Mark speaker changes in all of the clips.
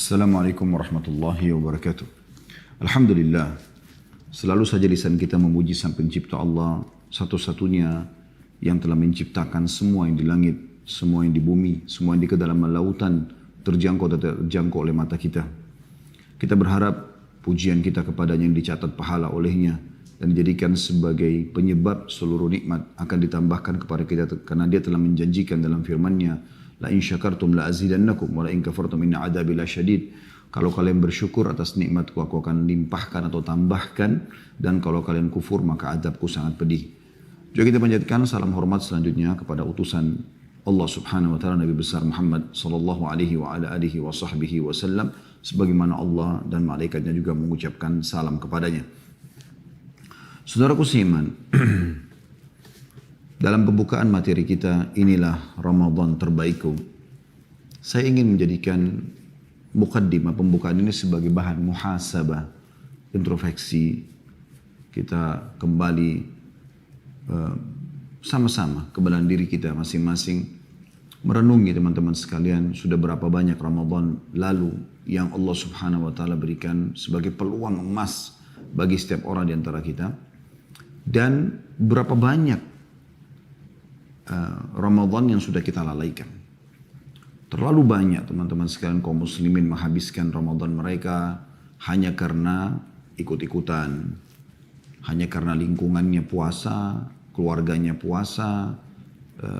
Speaker 1: Assalamualaikum warahmatullahi wabarakatuh. Alhamdulillah, selalu saja lisan kita memuji Sang Pencipta Allah, satu-satunya yang telah menciptakan semua yang di langit, semua yang di bumi, semua yang di kedalaman lautan, terjangkau dan terjangkau oleh mata kita. Kita berharap pujian kita kepadanya yang dicatat pahala olehnya dan dijadikan sebagai penyebab seluruh nikmat akan ditambahkan kepada kita karena dia telah menjanjikan dalam firman-Nya, la in syakartum la azidannakum wa la in kafartum inna adabi lasyadid. Kalau kalian bersyukur atas nikmatku, aku akan limpahkan atau tambahkan, dan kalau kalian kufur maka azabku sangat pedih. Juga kita panjatkan salam hormat selanjutnya kepada utusan Allah Subhanahu wa taala Nabi besar Muhammad sallallahu alaihi wa ala alihi wa sahbihi wasallam, sebagaimana Allah dan malaikatnya juga mengucapkan salam kepadanya. Saudaraku seiman, dalam pembukaan materi kita, inilah Ramadan terbaikku. Saya ingin menjadikan mukaddimah pembukaan ini sebagai bahan muhasabah, introspeksi. Kita kembali sama-sama ke dalam diri kita masing-masing, merenungi teman-teman sekalian, sudah berapa banyak Ramadan lalu yang Allah Subhanahu wa taala berikan sebagai peluang emas bagi setiap orang di antara kita, dan berapa banyak Ramadan yang sudah kita lalaikan. Terlalu banyak teman-teman sekalian kaum muslimin menghabiskan Ramadan mereka hanya karena ikut-ikutan, hanya karena lingkungannya puasa, keluarganya puasa,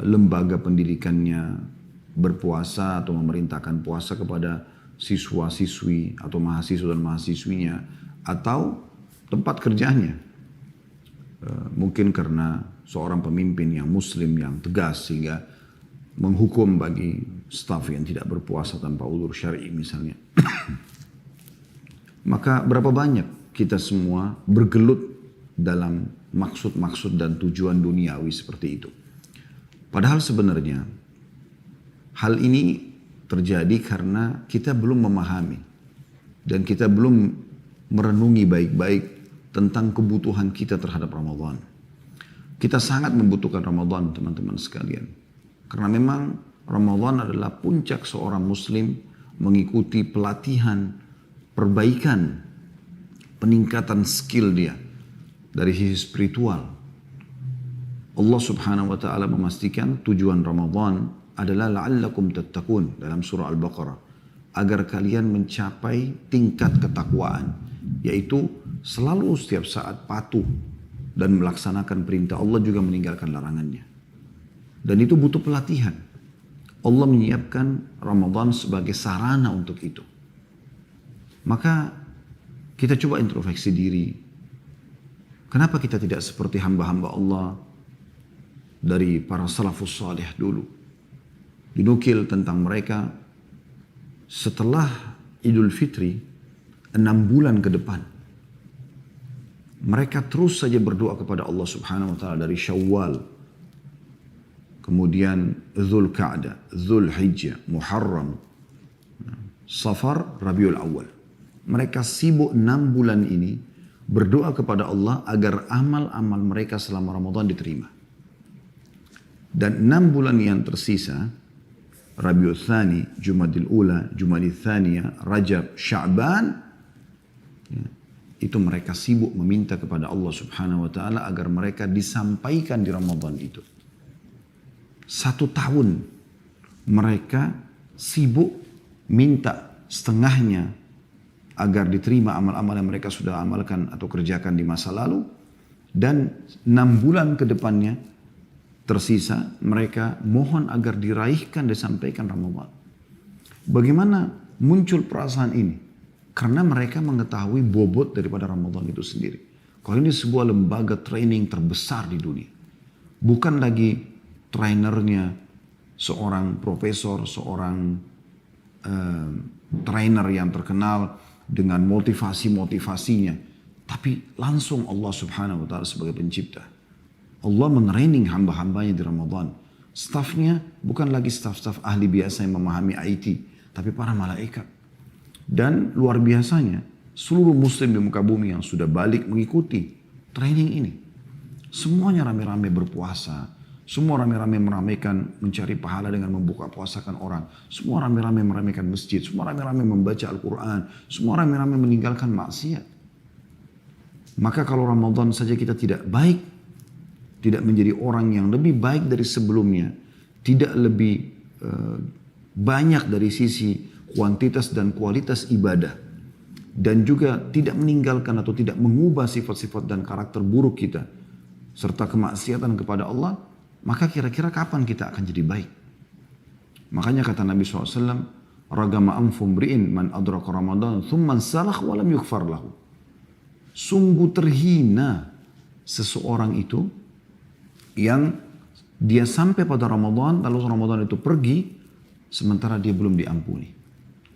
Speaker 1: lembaga pendidikannya berpuasa atau memerintahkan puasa kepada siswa-siswi atau mahasiswa dan mahasiswinya, atau tempat kerjanya. Mungkin karena seorang pemimpin yang muslim yang tegas sehingga menghukum bagi staf yang tidak berpuasa tanpa udzur syar'i misalnya. Maka berapa banyak kita semua bergelut dalam maksud-maksud dan tujuan duniawi seperti itu. Padahal sebenarnya hal ini terjadi karena kita belum memahami dan kita belum merenungi baik-baik tentang kebutuhan kita terhadap Ramadan. Kita sangat membutuhkan Ramadan, teman-teman sekalian. Karena memang Ramadan adalah puncak seorang muslim mengikuti pelatihan, perbaikan, peningkatan skill dia dari sisi spiritual. Allah Subhanahu wa taala memastikan tujuan Ramadan adalah la'allakum tattaqun dalam surah Al-Baqarah, agar kalian mencapai tingkat ketakwaan, yaitu selalu setiap saat patuh dan melaksanakan perintah Allah juga meninggalkan larangannya. Dan itu butuh pelatihan. Allah menyiapkan Ramadan sebagai sarana untuk itu. Maka kita coba introspeksi diri. Kenapa kita tidak seperti hamba-hamba Allah dari para salafus salih dulu? Dinukil tentang mereka setelah Idul Fitri 6 bulan ke depan, mereka terus saja berdoa kepada Allah Subhanahu wa taala dari Syawal, kemudian Dzulqa'dah, Dzulhijjah, Muharram, Safar, Rabiul Awal. Mereka sibuk 6 bulan ini berdoa kepada Allah agar amal-amal mereka selama Ramadan diterima. Dan 6 bulan yang tersisa, Rabiul Tsani, Jumadil Ula, Jumadil Tsaniyah, Rajab, Sya'ban, itu mereka sibuk meminta kepada Allah Subhanahu wa taala agar mereka disampaikan di Ramadan itu. 1 tahun mereka sibuk minta setengahnya agar diterima amal-amal yang mereka sudah amalkan atau kerjakan di masa lalu, dan 6 bulan ke depannya tersisa mereka mohon agar diraihkan, disampaikan Ramadan. Bagaimana muncul perasaan ini? Karena mereka mengetahui bobot daripada Ramadan itu sendiri. Kalau ini sebuah lembaga training terbesar di dunia. Bukan lagi trainernya seorang profesor, seorang trainer yang terkenal dengan motivasi-motivasinya. Tapi langsung Allah Subhanahu wa taala sebagai pencipta. Allah mentraining hamba-hambanya di Ramadan. Stafnya bukan lagi staf-staf ahli biasa yang memahami IT, tapi para malaikat. Dan luar biasanya, seluruh muslim di muka bumi yang sudah balik mengikuti training ini. Semuanya rame-rame berpuasa, Semua rame-rame meramaikan mencari pahala dengan membuka puasakan orang. Semua rame-rame meramaikan masjid. Semua rame-rame membaca Al-Quran. Semua rame-rame meninggalkan maksiat. Maka kalau Ramadan saja kita tidak baik, tidak menjadi orang yang lebih baik dari sebelumnya, tidak lebih banyak dari sisi kuantitas dan kualitas ibadah, dan juga tidak meninggalkan atau tidak mengubah sifat-sifat dan karakter buruk kita, serta kemaksiatan kepada Allah, maka kira-kira kapan kita akan jadi baik? Makanya kata Nabi SAW, ragama anfum ri'in man adraka Ramadan thumman salakh walam yukfar lahu. Sungguh terhina seseorang itu yang dia sampai pada Ramadan, lalu Ramadan itu pergi, sementara dia belum diampuni.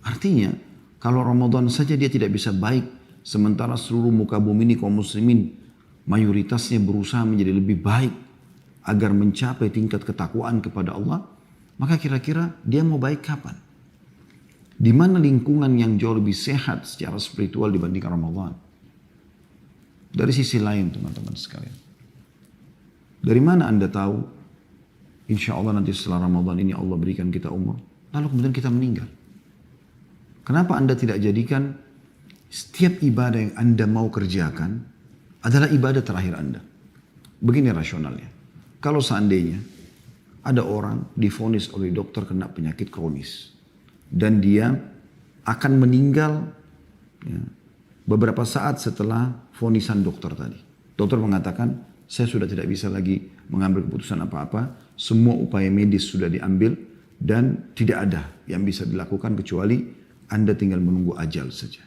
Speaker 1: Artinya, kalau Ramadan saja dia tidak bisa baik, sementara seluruh muka bumi ini kaum muslimin mayoritasnya berusaha menjadi lebih baik agar mencapai tingkat ketakwaan kepada Allah, maka kira-kira dia mau baik kapan? Di mana lingkungan yang jauh lebih sehat secara spiritual dibandingkan Ramadan? Dari sisi lain teman-teman sekalian. Dari mana Anda tahu? Insya Allah nanti setelah Ramadan ini Allah berikan kita umur, lalu kemudian kita meninggal. Kenapa Anda tidak jadikan setiap ibadah yang Anda mau kerjakan adalah ibadah terakhir Anda? Begini rasionalnya. Kalau seandainya ada orang divonis oleh dokter kena penyakit kronis dan dia akan meninggal ya, beberapa saat setelah vonisan dokter tadi. Dokter mengatakan, saya sudah tidak bisa lagi mengambil keputusan apa-apa, semua upaya medis sudah diambil dan tidak ada yang bisa dilakukan kecuali Anda tinggal menunggu ajal saja.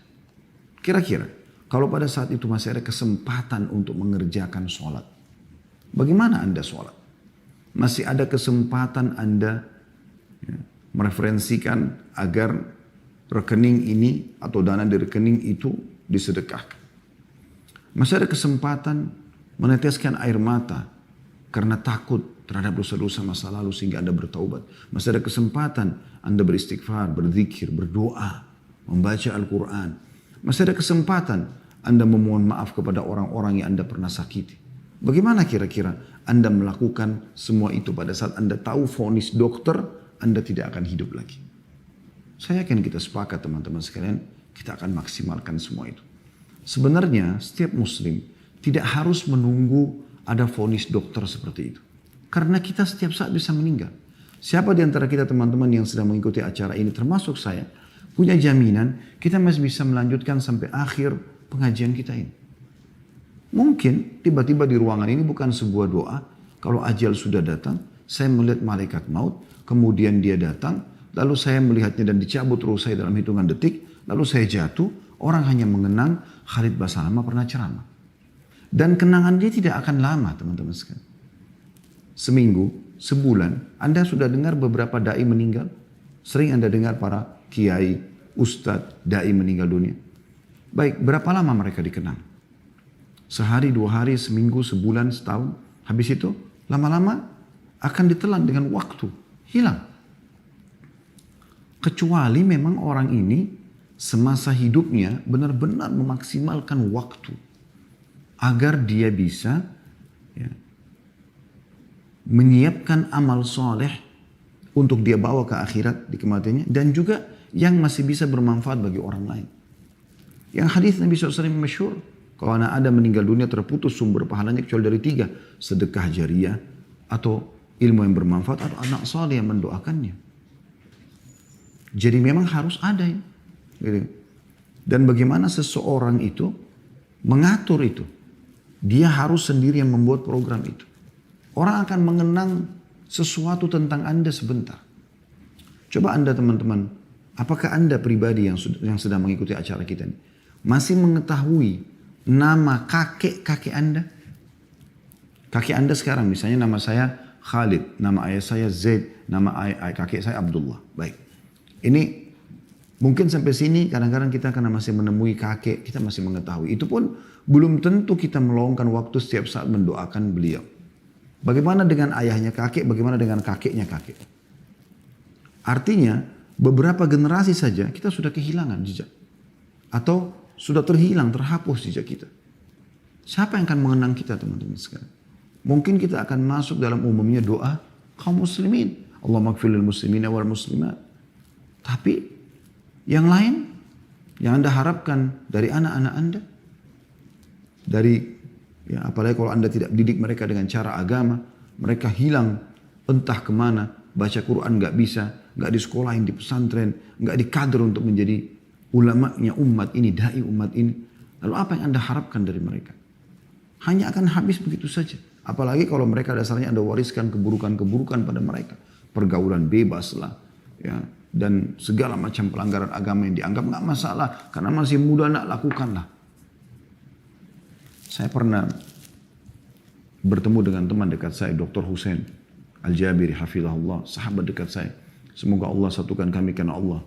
Speaker 1: Kira-kira kalau pada saat itu masih ada kesempatan untuk mengerjakan sholat, bagaimana Anda sholat? Masih ada kesempatan Anda ya, mereferensikan agar rekening ini atau dana di rekening itu disedekahkan. Masih ada kesempatan meneteskan air mata karena takut terhadap dosa-dosa masa lalu sehingga Anda bertaubat. Masih ada kesempatan Anda beristighfar, berzikir, berdoa, membaca Al-Quran. Masih ada kesempatan Anda memohon maaf kepada orang-orang yang Anda pernah sakiti. Bagaimana kira-kira Anda melakukan semua itu pada saat Anda tahu vonis dokter, Anda tidak akan hidup lagi? Saya yakin kita sepakat teman-teman sekalian, kita akan maksimalkan semua itu. Sebenarnya setiap muslim tidak harus menunggu ada vonis dokter seperti itu. Karena kita setiap saat bisa meninggal. Siapa di antara kita teman-teman yang sedang mengikuti acara ini, termasuk saya, punya jaminan kita masih bisa melanjutkan sampai akhir pengajian kita ini. Mungkin tiba-tiba di ruangan ini bukan sebuah doa, kalau ajal sudah datang, saya melihat malaikat maut, kemudian dia datang, lalu saya melihatnya dan dicabut ruh saya dalam hitungan detik, lalu saya jatuh, orang hanya mengenang Khalid Basalamah pernah ceramah. Dan kenangan dia tidak akan lama teman-teman sekalian. Seminggu, sebulan, Anda sudah dengar beberapa da'i meninggal? Sering Anda dengar para kiai, ustadz, da'i meninggal dunia. Baik, berapa lama mereka dikenang? Sehari, 2 hari, seminggu, sebulan, setahun. Habis itu lama-lama akan ditelan dengan waktu. Hilang. Kecuali memang orang ini semasa hidupnya benar-benar memaksimalkan waktu. Agar dia bisa ya, menyiapkan amal soleh untuk dia bawa ke akhirat di kematiannya. Dan juga yang masih bisa bermanfaat bagi orang lain. Yang hadis Nabi SAW masyhur. Kalau anak Adam meninggal dunia terputus sumber pahalanya kecuali dari 3. Sedekah jariah atau ilmu yang bermanfaat atau anak soleh yang mendoakannya. Jadi memang harus ada ya. Gitu. Dan bagaimana seseorang itu mengatur itu. Dia harus sendiri yang membuat program itu. Orang akan mengenang sesuatu tentang Anda sebentar. Coba Anda teman-teman, apakah Anda pribadi yang sedang mengikuti acara kita ini masih mengetahui nama kakek-kakek Anda? Kakek Anda sekarang misalnya nama saya Khalid, nama ayah saya Zaid, nama kakek saya Abdullah. Baik. Ini mungkin sampai sini kadang-kadang kita karena masih menemui kakek, kita masih mengetahui. Itu pun belum tentu kita meluangkan waktu setiap saat mendoakan beliau. Bagaimana dengan ayahnya kakek, bagaimana dengan kakeknya kakek. Artinya beberapa generasi saja kita sudah kehilangan jejak. Atau sudah terhilang, terhapus jejak kita. Siapa yang akan mengenang kita teman-teman sekalian? mungkin kita akan masuk dalam umumnya doa kaum muslimin. Allahumma ighfir lil muslimina wal muslimat. Tapi yang lain yang Anda harapkan dari anak-anak Anda, dari apalagi kalau Anda tidak didik mereka dengan cara agama, mereka hilang entah kemana, baca Quran nggak bisa, nggak di sekolahin di pesantren, nggak dikader untuk menjadi ulamanya umat ini, dai umat ini. Lalu apa yang Anda harapkan dari mereka? Hanya akan habis begitu saja. Apalagi kalau mereka dasarnya Anda wariskan keburukan-keburukan pada mereka. Pergaulan bebas lah. Ya, dan segala macam pelanggaran agama yang dianggap nggak masalah. Karena masih muda nak lakukanlah. Saya pernah bertemu dengan teman dekat saya, Dr. Hussein Al-Jabiri hafizahullah, sahabat dekat saya. Semoga Allah satukan kami karena Allah.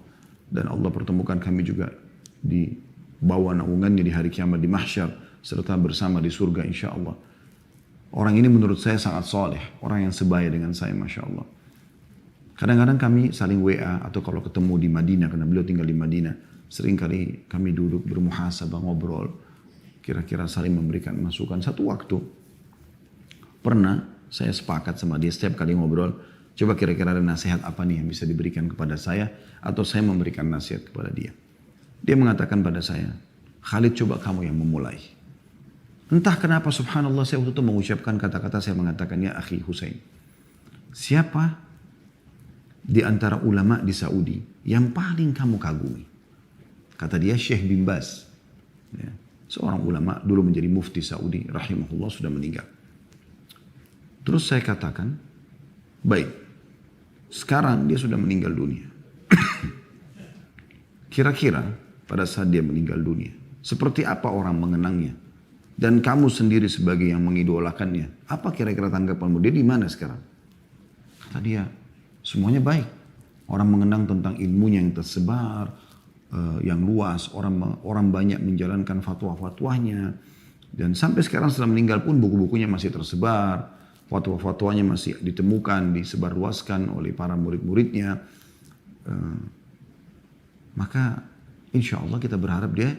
Speaker 1: Dan Allah pertemukan kami juga di bawah naungannya di hari kiamat di mahsyar. Serta bersama di surga insya Allah. Orang ini menurut saya sangat soleh. Orang yang sebaya dengan saya Masya Allah. Kadang-kadang kami saling WA atau kalau ketemu di Madinah, karena beliau tinggal di Madinah. Seringkali kami duduk bermuhasabah, ngobrol. Kira-kira saling memberikan masukan. Satu waktu pernah saya sepakat sama dia setiap kali ngobrol. Coba kira-kira ada nasihat apa nih yang bisa diberikan kepada saya. Atau saya memberikan nasihat kepada dia. Dia mengatakan pada saya, Khalid coba kamu yang memulai. Entah kenapa subhanallah saya waktu itu mengucapkan kata-kata saya mengatakan ya akhi Hussein. Siapa di antara ulama di Saudi yang paling kamu kagumi? Kata dia Syekh bin Baz. Ya, seorang ulama dulu menjadi mufti Saudi rahimahullah sudah meninggal. Terus saya katakan, baik, sekarang dia sudah meninggal dunia. Kira-kira pada saat dia meninggal dunia, seperti apa orang mengenangnya? Dan kamu sendiri sebagai yang mengidolakannya, apa kira-kira tanggapanmu? Dia di mana sekarang? Kata dia, semuanya baik. Orang mengenang tentang ilmunya yang tersebar, yang luas. Orang banyak menjalankan fatwa-fatwanya. Dan sampai sekarang setelah meninggal pun buku-bukunya masih tersebar. Fatwa-fatwanya masih ditemukan, disebarluaskan oleh para murid-muridnya. Maka insya Allah kita berharap dia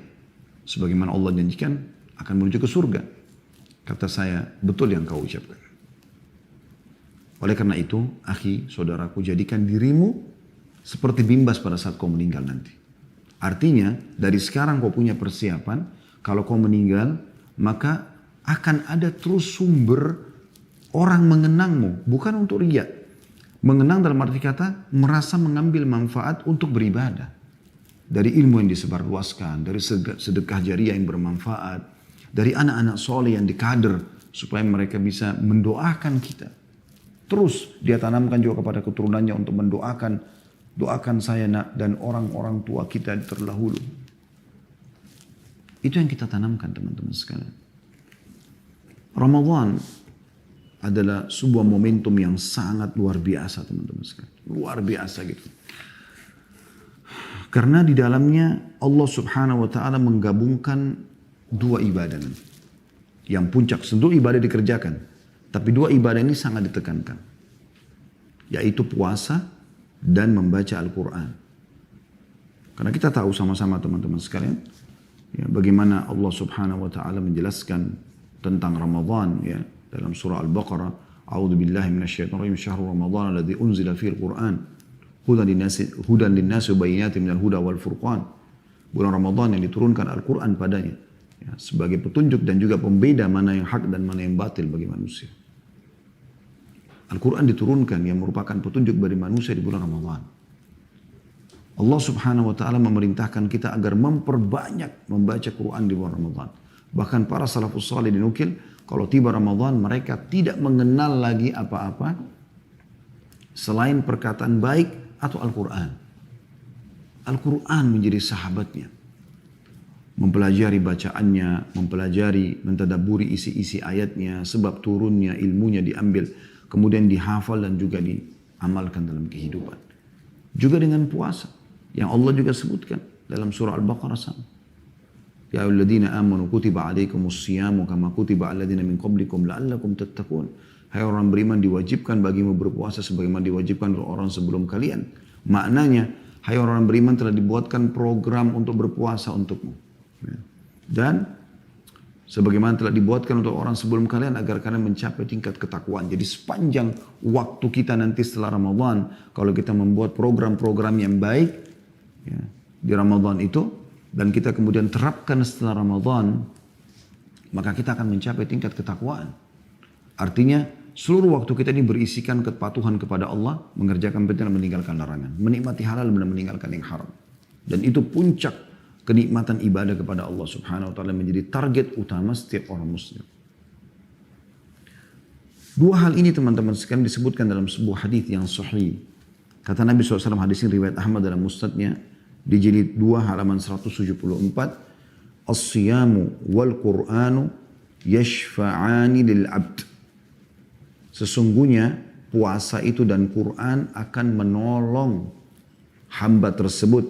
Speaker 1: sebagaimana Allah janjikan akan menuju ke surga. Kata saya, betul yang kau ucapkan. Oleh karena itu, akhi, saudaraku, jadikan dirimu seperti bimbas pada saat kau meninggal nanti. Artinya, dari sekarang kau punya persiapan, kalau kau meninggal, maka akan ada terus sumber orang mengenangmu, bukan untuk riya. Mengenang dalam arti kata, merasa mengambil manfaat untuk beribadah. Dari ilmu yang disebarluaskan, dari sedekah jariah yang bermanfaat, dari anak-anak soleh yang dikader supaya mereka bisa mendoakan kita. Terus dia tanamkan juga kepada keturunannya untuk doakan saya nak dan orang-orang tua kita terdahulu. Itu yang kita tanamkan teman-teman sekalian. Ramadan adalah sebuah momentum yang sangat luar biasa teman-teman sekalian. Luar biasa gitu. Karena di dalamnya Allah subhanahu wa ta'ala menggabungkan dua ibadah nanti. Yang puncak, seluruh ibadah dikerjakan. Tapi dua ibadah ini sangat ditekankan. Yaitu puasa dan membaca Al-Quran. Karena kita tahu sama-sama teman-teman sekalian. Ya, bagaimana Allah subhanahu wa ta'ala menjelaskan tentang Ramadan. Ya, dalam surah Al-Baqarah. A'udhu billahi minasyaitonirrajim. Syahrul Ramadan alladhi unzila fil Quran. Hudan linnasi bayinatin minal huda wal furqan. Bulan Ramadan yang diturunkan Al-Quran padanya. Ya, sebagai petunjuk dan juga pembeda mana yang hak dan mana yang batil bagi manusia. Al-Quran diturunkan yang merupakan petunjuk bagi manusia di bulan Ramadan. Allah subhanahu wa ta'ala memerintahkan kita agar memperbanyak membaca Quran di bulan Ramadan. Bahkan para salafus salih dinukil, kalau tiba Ramadan mereka tidak mengenal lagi apa-apa selain perkataan baik atau Al-Quran. Al-Quran menjadi sahabatnya. Mempelajari bacaannya, mempelajari, mentadaburi isi-isi ayatnya, sebab turunnya, ilmunya diambil, kemudian dihafal dan juga diamalkan dalam kehidupan. Juga dengan puasa, yang Allah juga sebutkan dalam surah Al-Baqarah sama. Ya ayyuhalladzina amanu kutiba alaikumus siyamu kama kutiba aladzina min qablikum la'allakum tattaqun. Hai orang beriman, diwajibkan bagimu berpuasa sebagaimana diwajibkan orang sebelum kalian. Maknanya, hai orang beriman telah dibuatkan program untuk berpuasa untukmu. Dan Sebagaimana telah dibuatkan untuk orang sebelum kalian agar kalian mencapai tingkat ketakwaan. Jadi sepanjang waktu kita nanti setelah Ramadan, kalau kita membuat program-program yang baik ya, di Ramadan itu, dan kita kemudian terapkan setelah Ramadan, maka kita akan mencapai tingkat ketakwaan. Artinya seluruh waktu kita ini berisikan kepatuhan kepada Allah, mengerjakan perintah dan meninggalkan larangan, menikmati halal dan meninggalkan yang haram. Dan itu puncak kenikmatan ibadah kepada Allah Subhanahu wa taala, menjadi target utama setiap orang muslim. Dua hal ini teman-teman sekalian disebutkan dalam sebuah hadis yang sahih. Kata Nabi SAW, hadis ini riwayat Ahmad dalam Musnadnya di jilid 2 halaman 174, as-siyamu wal Qur'anu yashfa'ani lil 'abd. Sesungguhnya puasa itu dan Quran akan menolong hamba tersebut,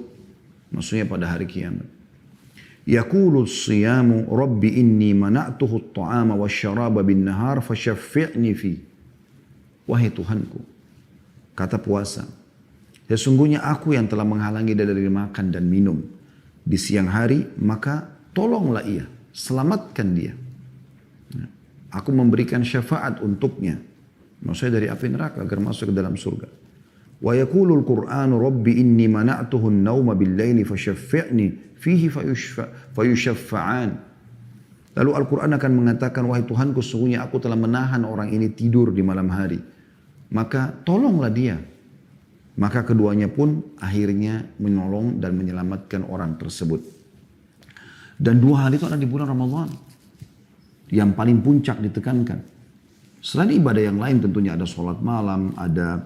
Speaker 1: maksudnya pada hari kiamat. Yaqulu as-siyamu rabbi inni mana'tuhu at-ta'ama wasyaraba bin nahar fasyaffi'ni fi. Wahai Tuhanku, kata puasa, sesungguhnya aku yang telah menghalangi dia dari makan dan minum di siang hari, maka tolonglah ia, selamatkan dia. Aku memberikan syafaat untuknya, maksudnya dari api neraka agar masuk ke dalam surga. Wa yaqulul Qur'anu rabbi inni mana'tuhu an-nauma bil-laili fasyaffi'ni fihi fayushaffa'an. Lalu Al-Quran akan mengatakan, wahai Tuhanku, sesungguhnya aku telah menahan orang ini tidur di malam hari, maka tolonglah dia. Maka keduanya pun akhirnya menolong dan menyelamatkan orang tersebut. Dan dua hal itu ada di bulan Ramadan yang paling puncak ditekankan. Selain ibadah yang lain tentunya ada sholat malam, ada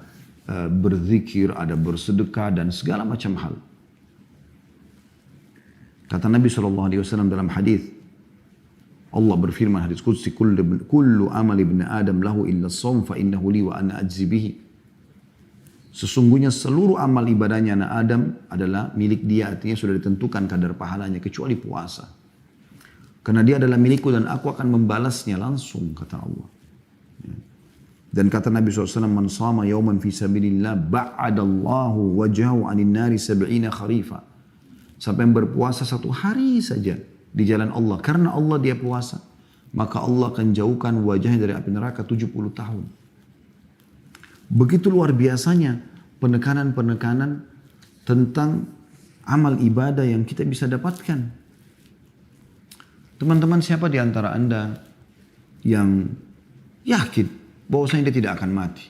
Speaker 1: berzikir, ada bersedekah dan segala macam hal. Kata Nabi SAW dalam hadis, Allah berfirman hadis qudsi, kullu amal ibn Adam lahu illa as-shaum fa innahu li wa ana ajzi bihi. Sesungguhnya seluruh amal ibadahnya anak Adam adalah milik dia, artinya sudah ditentukan kadar pahalanya kecuali puasa. Karena dia adalah milikku dan aku akan membalasnya langsung, kata Allah. Dan kata Nabi SAW, man sama yawman fi sabilillah ba'adallahu wajhahu anin nari sab'ina kharifa. Sampai yang berpuasa satu hari saja di jalan Allah, karena Allah dia puasa, maka Allah akan jauhkan wajahnya dari api neraka 70 tahun. Begitu luar biasanya penekanan-penekanan tentang amal ibadah yang kita bisa dapatkan. Teman-teman, siapa di antara Anda yang yakin bahwasanya dia tidak akan mati?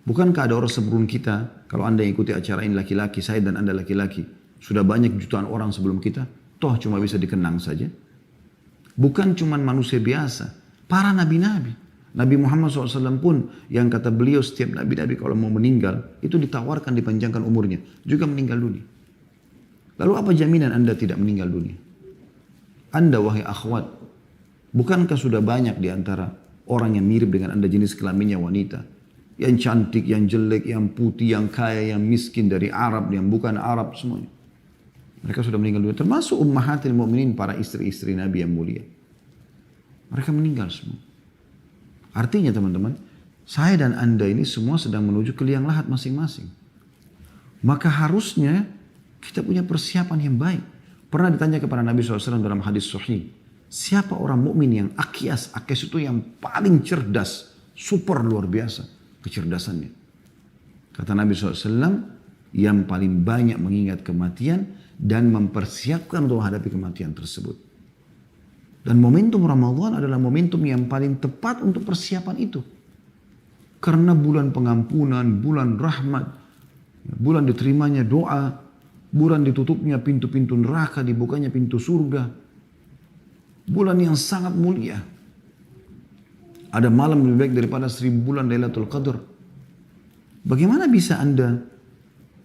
Speaker 1: Bukankah ada orang sebelum kita, kalau Anda ikuti acara ini laki-laki, saya dan Anda laki-laki, sudah banyak jutaan orang sebelum kita, toh cuma bisa dikenang saja. Bukan cuma manusia biasa, para nabi-nabi. Nabi Muhammad SAW pun yang kata beliau setiap nabi-nabi kalau mau meninggal, itu ditawarkan dipanjangkan umurnya, juga meninggal dunia. Lalu apa jaminan Anda tidak meninggal dunia? Anda wahai akhwat, bukankah sudah banyak di antara orang yang mirip dengan Anda jenis kelaminnya wanita, yang cantik, yang jelek, yang putih, yang kaya, yang miskin, dari Arab, yang bukan Arab, semuanya. Mereka sudah meninggal dunia, termasuk ummahatil mu'minin, para istri-istri Nabi yang mulia. Mereka meninggal semua. Artinya teman-teman, saya dan Anda ini semua sedang menuju ke liang lahat masing-masing. Maka harusnya kita punya persiapan yang baik. Pernah ditanya kepada Nabi SAW dalam hadis sahih, siapa orang mukmin yang akyas? Akyas itu yang paling cerdas, super luar biasa kecerdasannya. Kata Nabi SAW, yang paling banyak mengingat kematian dan mempersiapkan untuk menghadapi kematian tersebut. Dan momentum Ramadan adalah momentum yang paling tepat untuk persiapan itu. Karena bulan pengampunan, bulan rahmat, bulan diterimanya doa, bulan ditutupnya pintu-pintu neraka, dibukanya pintu surga. Bulan yang sangat mulia. Ada malam lebih baik daripada 1000 bulan Lailatul Qadar. Bagaimana bisa Anda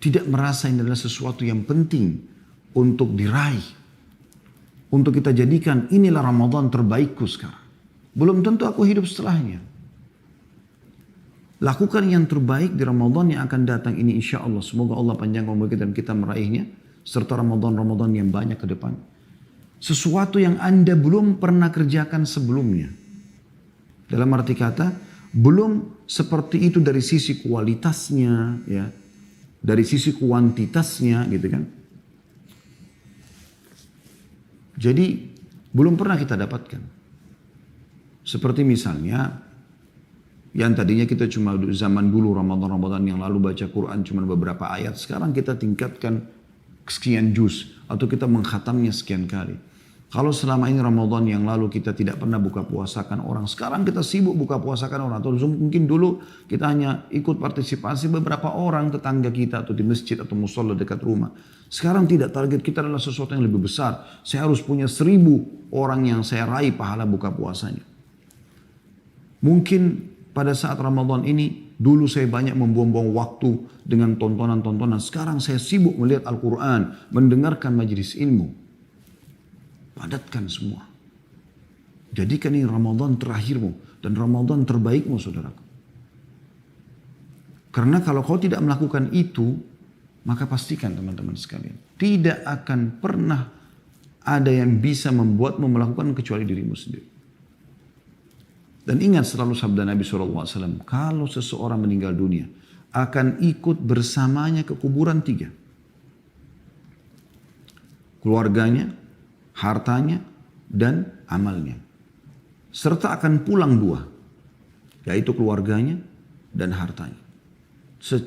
Speaker 1: tidak merasa ini adalah sesuatu yang penting untuk diraih? Untuk kita jadikan inilah Ramadan terbaikku sekarang. Belum tentu aku hidup setelahnya. Lakukan yang terbaik di Ramadan yang akan datang ini insya Allah. Semoga Allah panjangkan umur kita dan kita meraihnya. Serta Ramadan-Ramadan yang banyak ke depan. Sesuatu yang Anda belum pernah kerjakan sebelumnya. Dalam arti kata, belum seperti itu dari sisi kualitasnya, ya, dari sisi kuantitasnya, gitu kan. Jadi belum pernah kita dapatkan. Seperti misalnya yang tadinya kita cuma zaman dulu Ramadan yang lalu baca Quran cuma beberapa ayat, sekarang kita tingkatkan sekian juz atau kita mengkhatamnya sekian kali. Kalau selama ini Ramadan yang lalu kita tidak pernah buka puasakan orang, sekarang kita sibuk buka puasakan orang. Atau mungkin dulu kita hanya ikut partisipasi beberapa orang tetangga kita atau di masjid atau musola dekat rumah. Sekarang tidak, target kita adalah sesuatu yang lebih besar. Saya harus punya 1.000 orang yang saya raih pahala buka puasanya. Mungkin pada saat Ramadan ini, dulu saya banyak membuang-buang waktu dengan tontonan-tontonan. Sekarang saya sibuk melihat Al-Quran, mendengarkan majelis ilmu. Padatkan semua. Jadikan ini Ramadan terakhirmu dan Ramadan terbaikmu, saudaraku. Karena kalau kau tidak melakukan itu, maka pastikan teman-teman sekalian, tidak akan pernah ada yang bisa membuatmu melakukan kecuali dirimu sendiri. Dan ingat selalu sabda Nabi SAW, kalau seseorang meninggal dunia, akan ikut bersamanya ke kuburan 3. Keluarganya, hartanya, dan amalnya. Serta akan pulang 2, yaitu keluarganya dan hartanya.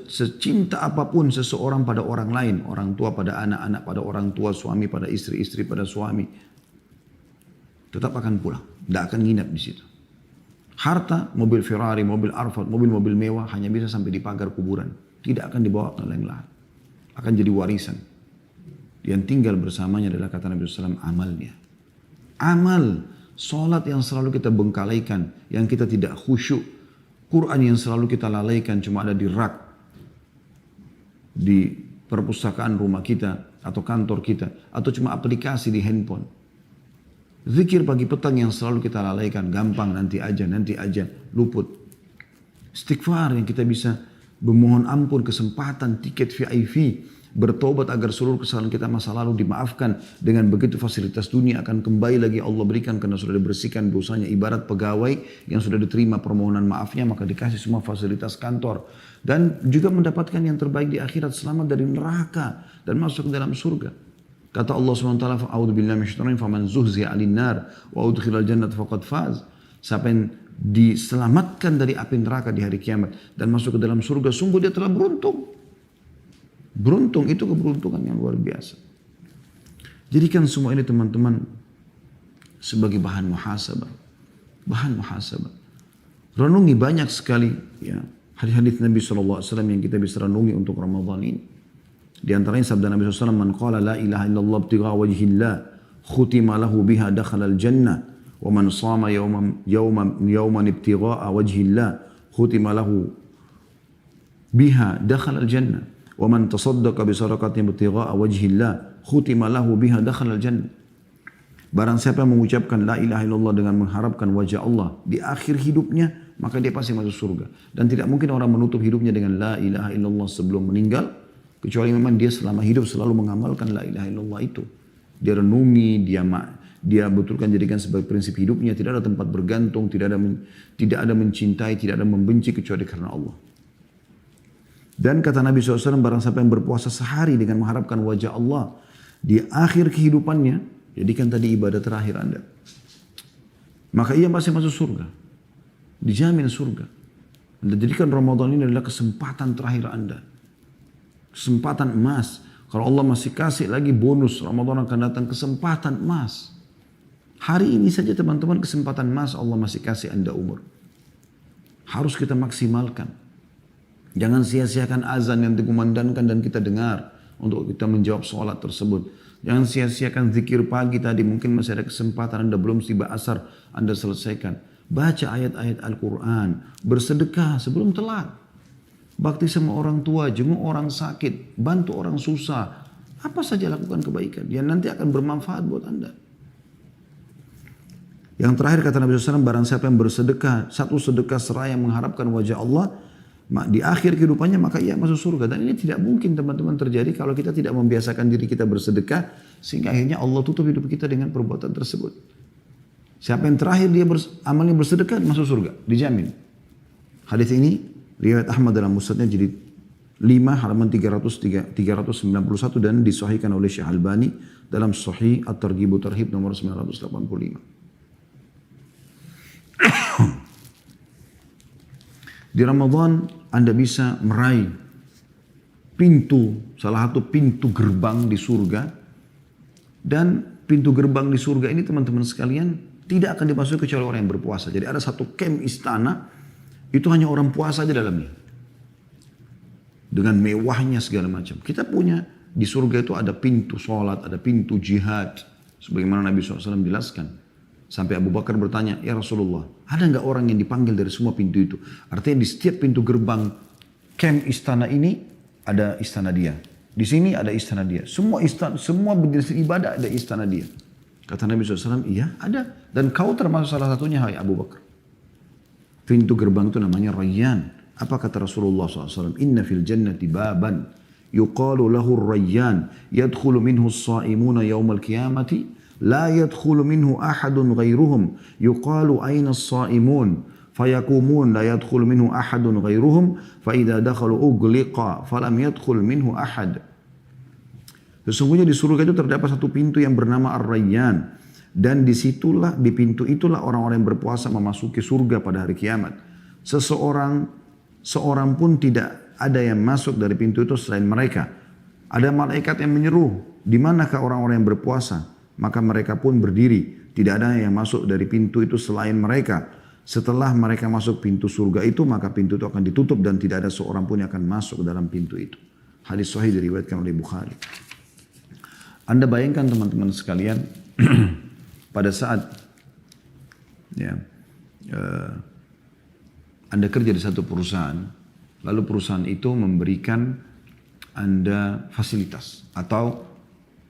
Speaker 1: Secinta apapun seseorang pada orang lain, orang tua pada anak-anak, pada orang tua, suami pada istri, istri pada suami, tetap akan pulang, tidak akan nginap di situ. Harta, mobil Ferrari, mobil Arfat, mobil-mobil mewah hanya bisa sampai di pagar kuburan. Tidak akan dibawa ke lain-lain. Akan jadi warisan. Yang tinggal bersamanya adalah kata Nabi SAW, amalnya. Amal, solat yang selalu kita bengkalaikan, yang kita tidak khusyuk. Quran yang selalu kita lalaikan cuma ada di rak, di perpustakaan rumah kita atau kantor kita, atau cuma aplikasi di handphone. Zikir pagi petang yang selalu kita lalaikan, gampang nanti aja, luput. Istighfar yang kita bisa memohon ampun, kesempatan, tiket VIP, bertobat agar seluruh kesalahan kita masa lalu dimaafkan. Dengan begitu fasilitas dunia akan kembali lagi Allah berikan karena sudah dibersihkan dosanya. Ibarat pegawai yang sudah diterima permohonan maafnya, maka dikasih semua fasilitas kantor. Dan juga mendapatkan yang terbaik di akhirat, selamat dari neraka dan masuk ke dalam surga. Kata Allah SWT, "A'udzubillahi minasyaitonir rajim, faman zuhziha 'anil nar wa udkhilal jannata faqad faz." Siapa yang diselamatkan dari api neraka di hari kiamat dan masuk ke dalam surga, sungguh dia telah beruntung. Beruntung itu keberuntungan yang luar biasa. Jadikan semua ini teman-teman sebagai bahan muhasabah. Bahan muhasabah. Renungi banyak sekali ya hadis-hadis Nabi SAW yang kita bisa renungi untuk Ramadan ini. Di antaranya sabda Nabi SAW, "Man qala la ilaha illallah ibtigha wajhillah, khutima lahu biha dakhala al-jannah, wa man shama yawman ibtigha wajhillah, khutima lahu biha dakhala al-jannah, wa man tasaddaqa bi sadaqatin ibtigha wajhillah, khutima lahu biha dakhala al-jannah." Barang siapa yang mengucapkan la ilaha illallah dengan mengharapkan wajah Allah di akhir hidupnya, maka dia pasti masuk surga. Dan tidak mungkin orang menutup hidupnya dengan la ilaha illallah sebelum meninggal, kecuali memang dia selama hidup selalu mengamalkan la ilaha illallah itu. Dia renungi, dia betulkan jadikan sebagai prinsip hidupnya. Tidak ada tempat bergantung, tidak ada mencintai, tidak ada membenci kecuali karena Allah. Dan kata Nabi SAW, barang siapa yang berpuasa sehari dengan mengharapkan wajah Allah di akhir kehidupannya, jadikan tadi ibadah terakhir Anda, maka ia masih masuk surga. Dijamin surga. Anda jadikan Ramadan ini adalah kesempatan terakhir Anda. Kesempatan emas. Kalau Allah masih kasih lagi bonus, Ramadan akan datang, kesempatan emas. Hari ini saja teman-teman kesempatan emas Allah masih kasih Anda umur. Harus kita maksimalkan. Jangan sia-siakan azan yang dikumandangkan dan kita dengar untuk kita menjawab sholat tersebut. Jangan sia-siakan zikir pagi tadi, mungkin masih ada kesempatan Anda belum tiba asar, Anda selesaikan. Baca ayat-ayat Al-Quran, bersedekah sebelum telat. Bakti sama orang tua, jenguk orang sakit, bantu orang susah. Apa saja lakukan kebaikan yang nanti akan bermanfaat buat Anda. Yang terakhir kata Nabi SAW, barang siapa yang bersedekah, satu sedekah seraya mengharapkan wajah Allah, di akhir kehidupannya maka ia masuk surga. Dan ini tidak mungkin teman-teman terjadi kalau kita tidak membiasakan diri kita bersedekah, sehingga akhirnya Allah tutup hidup kita dengan perbuatan tersebut. Siapa yang terakhir dia amalnya bersedekah, masuk surga, dijamin. Hadis ini riwayat Ahmad dalam musnadnya jadi 5 halaman 391 dan disahihkan oleh Syekh Albani dalam Sahih At-Targhib wa Tarhib nomor 985. Di Ramadan Anda bisa meraih salah satu pintu gerbang di surga. Dan pintu gerbang di surga ini teman-teman sekalian tidak akan dimasuki kecuali orang yang berpuasa. Jadi ada satu camp istana, itu hanya orang puasa aja dalamnya. Dengan mewahnya segala macam. Kita punya di surga itu ada pintu sholat, ada pintu jihad. Sebagaimana Nabi SAW jelaskan. Sampai Abu Bakar bertanya, ya Rasulullah, ada nggak orang yang dipanggil dari semua pintu itu? Artinya di setiap pintu gerbang camp istana ini ada istana dia. Di sini ada istana dia. Semua jenis ibadah ada istana dia. Kata Nabi SAW, iya ada. Dan kau termasuk salah satunya, hai Abu Bakar. Pintu gerbang itu namanya Rayyan. Apa kata Rasulullah SAW? Inna fil jannati baban yuqalu lahu Rayyan yadkhulu minhu as-sa'imuna yawmal qiyamati la yadkhulu minhu ahadun ghairuhum yuqalu aina as-sa'imun fayakumun la yadkhul minhu ahadun ghairuhum fa idza dakhalu ughliqa falam yadkhul minhu ahad. Sesungguhnya di surga itu terdapat satu pintu yang bernama Ar-Rayyan, dan di pintu itulah orang-orang yang berpuasa memasuki surga pada hari kiamat. Seorang pun tidak ada yang masuk dari pintu itu selain mereka. Ada malaikat yang menyeru, di manakah orang-orang yang berpuasa? Maka mereka pun berdiri, tidak ada yang masuk dari pintu itu selain mereka. Setelah mereka masuk pintu surga itu, maka pintu itu akan ditutup dan tidak ada seorang pun yang akan masuk ke dalam pintu itu. Hadis sahih diriwayatkan oleh Bukhari. Anda bayangkan teman-teman sekalian, pada saat Anda kerja di satu perusahaan, lalu perusahaan itu memberikan Anda fasilitas atau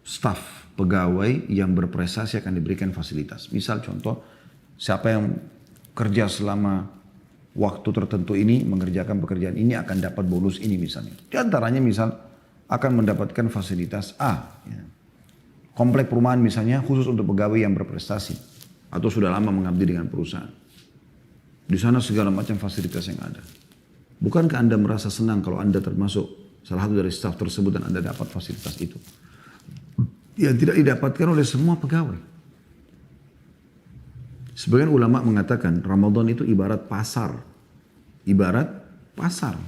Speaker 1: staf pegawai yang berprestasi akan diberikan fasilitas. Misal contoh, siapa yang kerja selama waktu tertentu ini, mengerjakan pekerjaan ini akan dapat bonus ini misalnya. Di antaranya misal akan mendapatkan fasilitas A. Ya. Komplek perumahan misalnya khusus untuk pegawai yang berprestasi. Atau sudah lama mengabdi dengan perusahaan. Di sana segala macam fasilitas yang ada. Bukankah Anda merasa senang kalau Anda termasuk salah satu dari staf tersebut dan Anda dapat fasilitas itu? Yang tidak didapatkan oleh semua pegawai. Sebagian ulama mengatakan Ramadan itu ibarat pasar. Ibarat pasar.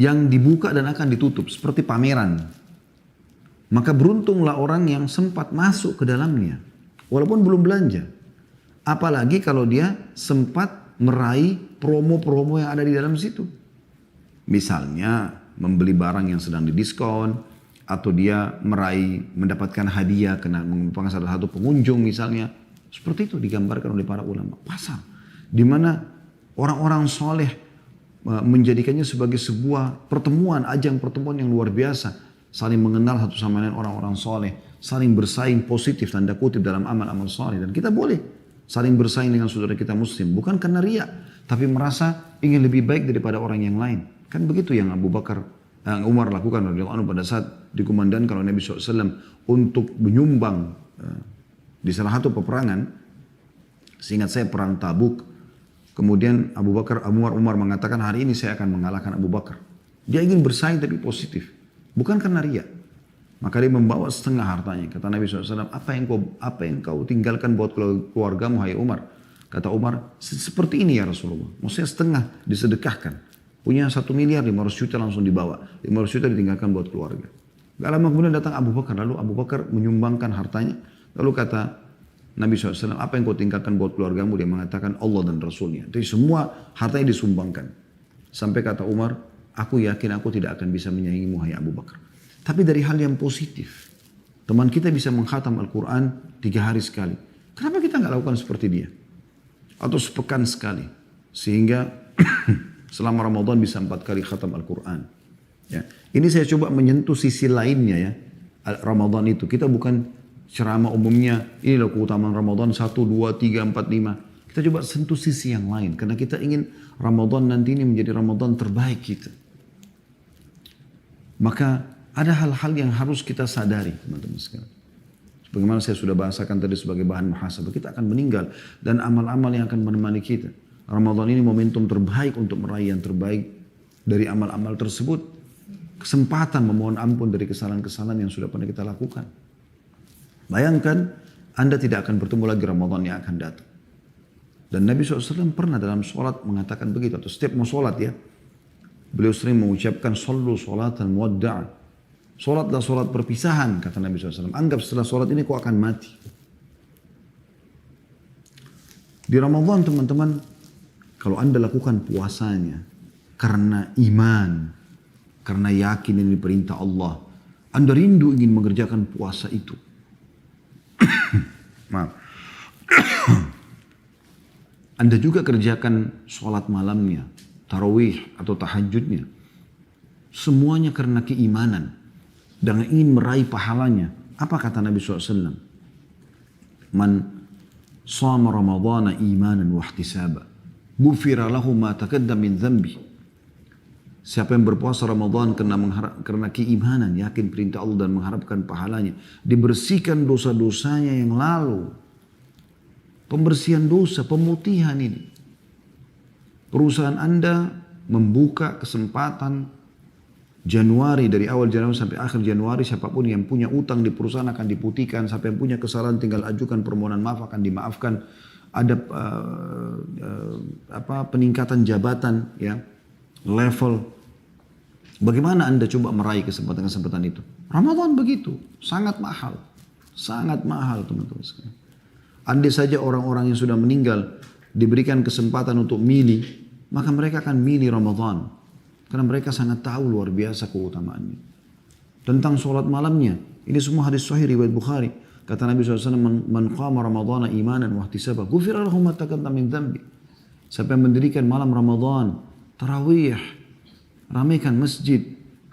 Speaker 1: Yang dibuka dan akan ditutup seperti pameran. Maka beruntunglah orang yang sempat masuk ke dalamnya. Walaupun belum belanja. Apalagi kalau dia sempat meraih promo-promo yang ada di dalam situ. Misalnya membeli barang yang sedang didiskon. Atau dia mendapatkan hadiah karena merupakan salah satu pengunjung misalnya. Seperti itu digambarkan oleh para ulama. Pasar. Di mana orang-orang soleh menjadikannya sebagai sebuah pertemuan, ajang pertemuan yang luar biasa. Saling mengenal satu sama lain orang-orang soleh. Saling bersaing positif, tanda kutip dalam amal-amal soleh. Dan kita boleh saling bersaing dengan saudara kita muslim. Bukan karena riya, tapi merasa ingin lebih baik daripada orang yang lain. Kan begitu yang Umar lakukan pada saat dikumandangkan oleh Nabi SAW untuk menyumbang di salah satu peperangan. Seingat saya perang Tabuk. Kemudian Umar mengatakan hari ini saya akan mengalahkan Abu Bakar. Dia ingin bersaing tapi positif. Bukan karena riya. Maka dia membawa setengah hartanya. Kata Nabi SAW, apa yang kau tinggalkan buat keluargamu, hai Umar? Kata Umar, seperti ini ya Rasulullah. Maksudnya setengah disedekahkan. Punya 1 miliar, 500 juta langsung dibawa. 500 juta ditinggalkan buat keluarga. Gak lama kemudian datang Abu Bakar. Lalu Abu Bakar menyumbangkan hartanya. Lalu kata Nabi SAW, apa yang kau tinggalkan buat keluargamu? Dia mengatakan Allah dan Rasulnya. Jadi semua hartanya disumbangkan. Sampai kata Umar, aku yakin aku tidak akan bisa menyaingimu, hai Abu Bakar. Tapi dari hal yang positif. Teman kita bisa mengkhatam Al-Quran 3 hari sekali. Kenapa kita nggak lakukan seperti dia? Atau sepekan sekali. Sehingga selama Ramadan bisa 4 kali khatam Al-Quran. Ya. Ini saya coba menyentuh sisi lainnya ya. Ramadan itu. Kita bukan ceramah umumnya. Ini loh keutamaan Ramadan 1, 2, 3, 4, 5. Kita coba sentuh sisi yang lain. Karena kita ingin Ramadan nanti ini menjadi Ramadan terbaik kita. Maka ada hal-hal yang harus kita sadari teman-teman sekalian. Sebagaimana saya sudah bahasakan tadi sebagai bahan muhasabah. Kita akan meninggal. Dan amal-amal yang akan menemani kita. Ramadan ini momentum terbaik untuk meraih yang terbaik dari amal-amal tersebut. kesempatan memohon ampun dari kesalahan-kesalahan yang sudah pernah kita lakukan. Bayangkan Anda tidak akan bertemu lagi Ramadan yang akan datang. Dan Nabi SAW pernah dalam sholat mengatakan begitu. Atau setiap mau sholat ya. Beliau sering mengucapkan sallu sholatan muwadda'a. Sholatlah sholat perpisahan kata Nabi SAW. Anggap setelah sholat ini kau akan mati. Di Ramadan teman-teman. Kalau Anda lakukan puasanya. Karena iman. Karena yakin ini perintah Allah. Anda rindu ingin mengerjakan puasa itu. Maaf. Anda juga kerjakan sholat malamnya, tarawih atau tahajudnya. Semuanya karena keimanan. Dan ingin meraih pahalanya. Apa kata Nabi SAW? Man sama Ramadana imanan wahtisaba. Gufira lahu ma taqaddam min dhanbi. Siapa yang berpuasa Ramadan karena keimanan, yakin perintah Allah dan mengharapkan pahalanya. Dibersihkan dosa-dosanya yang lalu. Pembersihan dosa, pemutihan ini. Perusahaan Anda membuka kesempatan Januari, dari awal Januari sampai akhir Januari, siapapun yang punya utang di perusahaan akan diputihkan. Siapa yang punya kesalahan tinggal ajukan permohonan maaf akan dimaafkan. Ada peningkatan jabatan, ya, level. Bagaimana Anda coba meraih kesempatan-kesempatan itu? Ramadan begitu, sangat mahal. Sangat mahal teman-teman sekalian. Andai saja orang-orang yang sudah meninggal diberikan kesempatan untuk milih, maka mereka akan milih Ramadan. Karena mereka sangat tahu luar biasa keutamaannya. Tentang sholat malamnya, ini semua hadis sahih riwayat Bukhari. Kata Nabi SAW, man qama Ramadana imanan wahtisaba, ghufira lahu ma taqaddama min dhanbi. Siapa yang mendirikan malam Ramadan, tarawih, ramaikan masjid.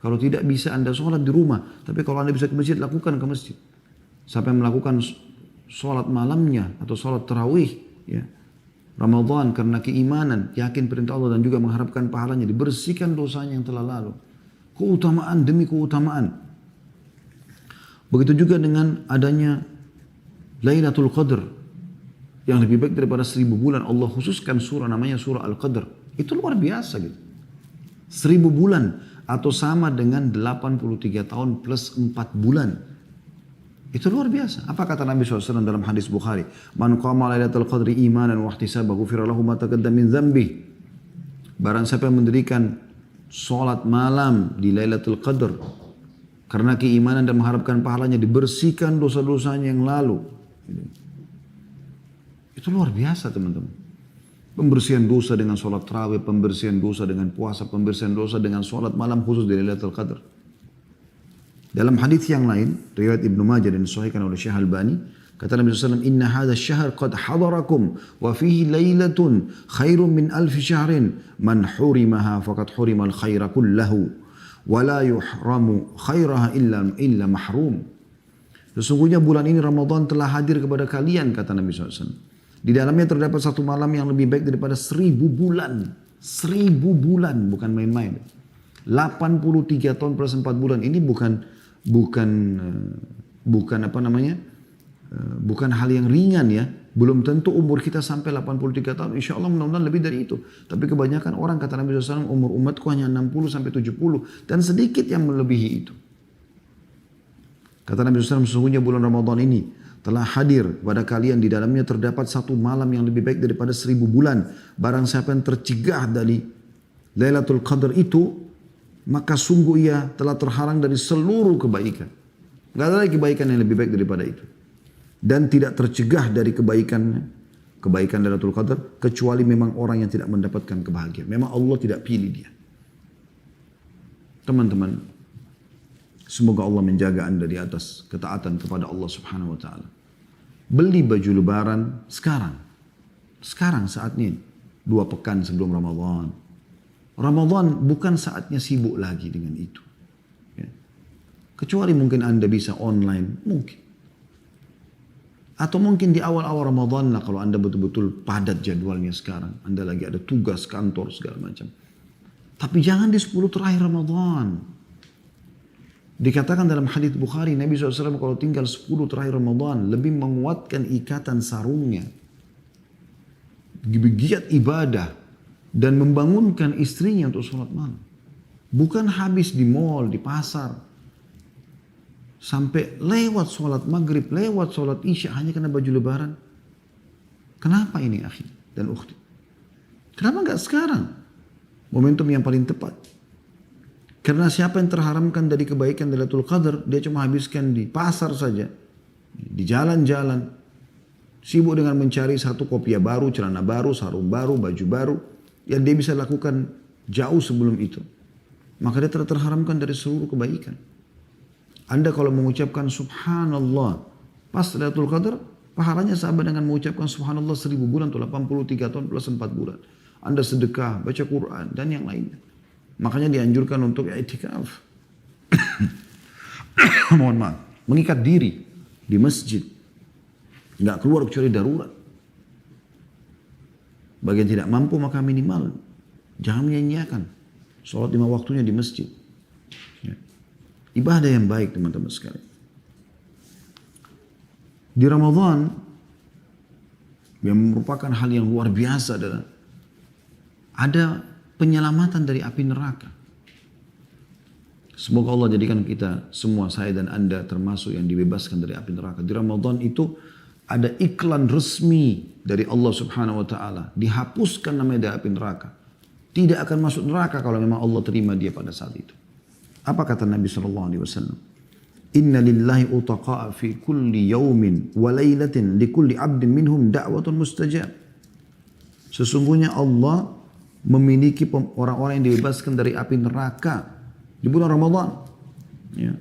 Speaker 1: Kalau tidak bisa Anda sholat di rumah, tapi kalau Anda bisa ke masjid, lakukan ke masjid. Siapa yang melakukan sholat malamnya atau sholat tarawih, ya, Ramadan karena keimanan, yakin perintah Allah dan juga mengharapkan pahalanya, dibersihkan dosanya yang telah lalu. Keutamaan demi keutamaan. Begitu juga dengan adanya Lailatul Qadar yang lebih baik daripada 1000 bulan. Allah khususkan surah namanya surah Al-Qadar. Itu luar biasa gitu. 1000 bulan atau sama dengan 83 tahun plus 4 bulan. Itu luar biasa. Apa kata Nabi SAW dalam hadis Bukhari? Man qama lailatul qadri imanan wa ihtisaba ghufira lahu ma taqaddama min dhanbi. Barang siapa yang mendirikan salat malam di Lailatul Qadar karena keimanan dan mengharapkan pahalanya, dibersihkan dosa-dosanya yang lalu. Itu luar biasa teman-teman. Pembersihan dosa dengan salat tarawih, pembersihan dosa dengan puasa, pembersihan dosa dengan salat malam khusus di Lailatul Qadar. Dalam hadis yang lain, riwayat Ibnu Majah dan disahihkan oleh Syekh Albani, kata Nabi SAW, Inna hadha syahr qad hadarakum wa fihi laylatun khairun min alfi syahrin man hurimaha faqad hurimal khaira kullahu wa la yuhramu khairaha illa mahrum. Sesungguhnya bulan ini Ramadan telah hadir kepada kalian, kata Nabi SAW. Di dalamnya terdapat satu malam yang lebih baik daripada 1000 bulan. 1000 bulan, bukan main-main. 83 tahun plus 4 bulan. Ini bukan hal yang ringan ya. Belum tentu umur kita sampai 83 tahun. Insya Allah mudah-mudahan lebih dari itu. Tapi kebanyakan orang kata Nabi SAW umur umatku hanya 60 sampai 70. Dan sedikit yang melebihi itu. Kata Nabi SAW, sesungguhnya bulan Ramadan ini telah hadir pada kalian. Di dalamnya terdapat satu malam yang lebih baik daripada 1000 bulan. Barang siapa yang tercegah dari Lailatul Qadar itu, maka sungguh ia telah terhalang dari seluruh kebaikan. Gak ada lagi kebaikan yang lebih baik daripada itu. Dan tidak tercegah dari kebaikan Lailatul Qadar, kecuali memang orang yang tidak mendapatkan kebahagiaan. Memang Allah tidak pilih dia. Teman-teman, semoga Allah menjaga Anda di atas ketaatan kepada Allah Subhanahu wa taala. Beli baju lebaran sekarang. Sekarang saatnya 2 pekan sebelum Ramadan. Ramadan bukan saatnya sibuk lagi dengan itu. Ya. Kecuali mungkin Anda bisa online, mungkin. Atau mungkin di awal-awal Ramadan lah kalau Anda betul-betul padat jadwalnya sekarang. Anda lagi ada tugas kantor segala macam. Tapi jangan di 10 terakhir Ramadan. Dikatakan dalam hadits Bukhari, Nabi SAW kalau tinggal 10 terakhir Ramadan lebih menguatkan ikatan sarungnya. Giat ibadah. Dan membangunkan istrinya untuk sholat malam. Bukan habis di mall, di pasar. Sampai lewat sholat maghrib, lewat sholat isya hanya karena baju lebaran. Kenapa ini akhi dan ukhti? Kenapa enggak sekarang? Momentum yang paling tepat. Karena siapa yang terharamkan dari kebaikan Lailatul Qadar, dia cuma habiskan di pasar saja. Di jalan-jalan. Sibuk dengan mencari satu kopiah baru, celana baru, sarung baru, baju baru. Yang dia bisa lakukan jauh sebelum itu. Maka dia terharamkan dari seluruh kebaikan. Anda kalau mengucapkan subhanallah pas Lailatul Qadar, pahalanya sama dengan mengucapkan subhanallah 1000 bulan atau 83 tahun plus 4 bulan. Anda sedekah, baca Quran dan yang lainnya. Makanya dianjurkan untuk i'tikaf. Mohon maaf, mengikat diri di masjid. Nggak keluar kecuali darurat. Bagi yang tidak mampu maka minimal jangan menyanyiakan sholat 5 waktunya di masjid. Ya. Ibadah yang baik teman-teman sekalian. Di Ramadan yang merupakan hal yang luar biasa adalah ada penyelamatan dari api neraka. Semoga Allah jadikan kita semua, saya dan Anda termasuk yang dibebaskan dari api neraka. Di Ramadan itu ada iklan resmi dari Allah Subhanahu wa taala, dihapuskan namanya dari api neraka. Tidak akan masuk neraka kalau memang Allah terima dia pada saat itu. Apa kata Nabi sallallahu alaihi wasallam? Inna lillahi utaqa'a fi kulli yawmin wa laylatin li kulli 'abdin minhum da'watun mustajab. Sesungguhnya Allah memiliki orang-orang yang dibebaskan dari api neraka di bulan Ramadan. Ya.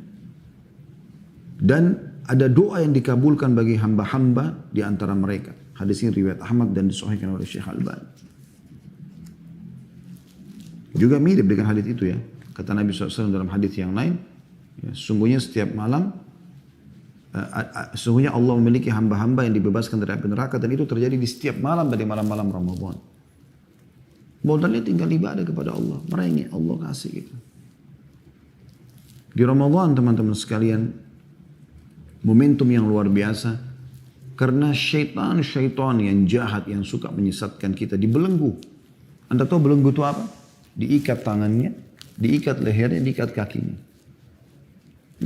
Speaker 1: Dan ada doa yang dikabulkan bagi hamba-hamba di antara mereka. Hadis ini riwayat Ahmad dan disahihkan oleh Syekh Al-Albani. Juga mirip dengan hadis itu ya. Kata Nabi SAW dalam hadis yang lain, ya, sesungguhnya setiap malam, sesungguhnya Allah memiliki hamba-hamba yang dibebaskan dari api neraka dan itu terjadi di setiap malam dari malam-malam Ramadan. Modalnya tinggal ibadah kepada Allah. Merengek Allah kasih gitu. Di Ramadan teman-teman sekalian, momentum yang luar biasa. Karena syaitan yang jahat yang suka menyesatkan kita dibelenggu. Anda tahu belenggu itu apa? Diikat tangannya, diikat lehernya, diikat kakinya.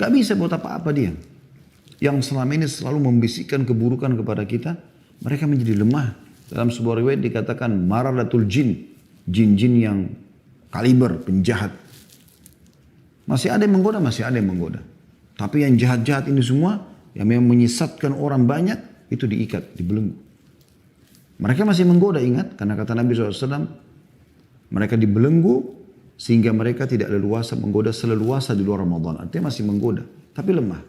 Speaker 1: Gak bisa buat apa-apa dia. Yang selama ini selalu membisikkan keburukan kepada kita, mereka menjadi lemah. Dalam sebuah riwayat dikatakan maradatul jin. Jin-jin yang kaliber, penjahat. Masih ada yang menggoda, masih ada yang menggoda. Tapi yang jahat-jahat ini semua, yang memang menyesatkan orang banyak, itu diikat, dibelenggu. Mereka masih menggoda, ingat. Karena kata Nabi SAW, mereka dibelenggu, sehingga mereka tidak leluasa menggoda seleluasa di luar Ramadan. Artinya masih menggoda, tapi lemah.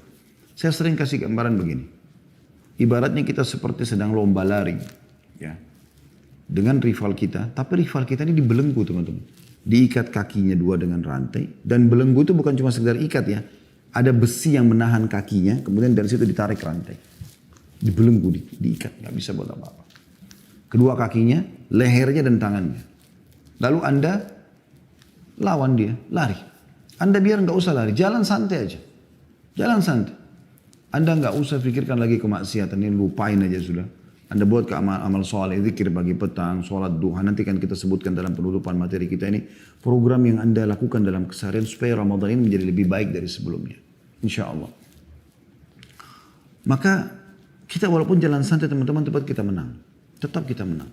Speaker 1: Saya sering kasih gambaran begini. Ibaratnya kita seperti sedang lomba lari. Ya. Dengan rival kita, tapi rival kita ini dibelenggu teman-teman. Diikat kakinya 2 dengan rantai, dan belenggu itu bukan cuma sekedar ikat ya. Ada besi yang menahan kakinya, kemudian dari situ ditarik rantai. Dibelenggu, diikat, nggak bisa buat apa-apa. Kedua kakinya, lehernya dan tangannya. Lalu Anda lawan dia, lari. Anda biar nggak usah lari, jalan santai aja. Jalan santai. Anda nggak usah pikirkan lagi kemaksiatan, ini lupain aja sudah. Anda buat ke amal soleh, zikir pagi petang, sholat duha. Nanti kan kita sebutkan dalam penutupan materi kita ini. Program yang Anda lakukan dalam keseharian supaya Ramadan ini menjadi lebih baik dari sebelumnya. Insya Allah. Maka kita walaupun jalan santai teman-teman, tetap kita menang. Tetap kita menang.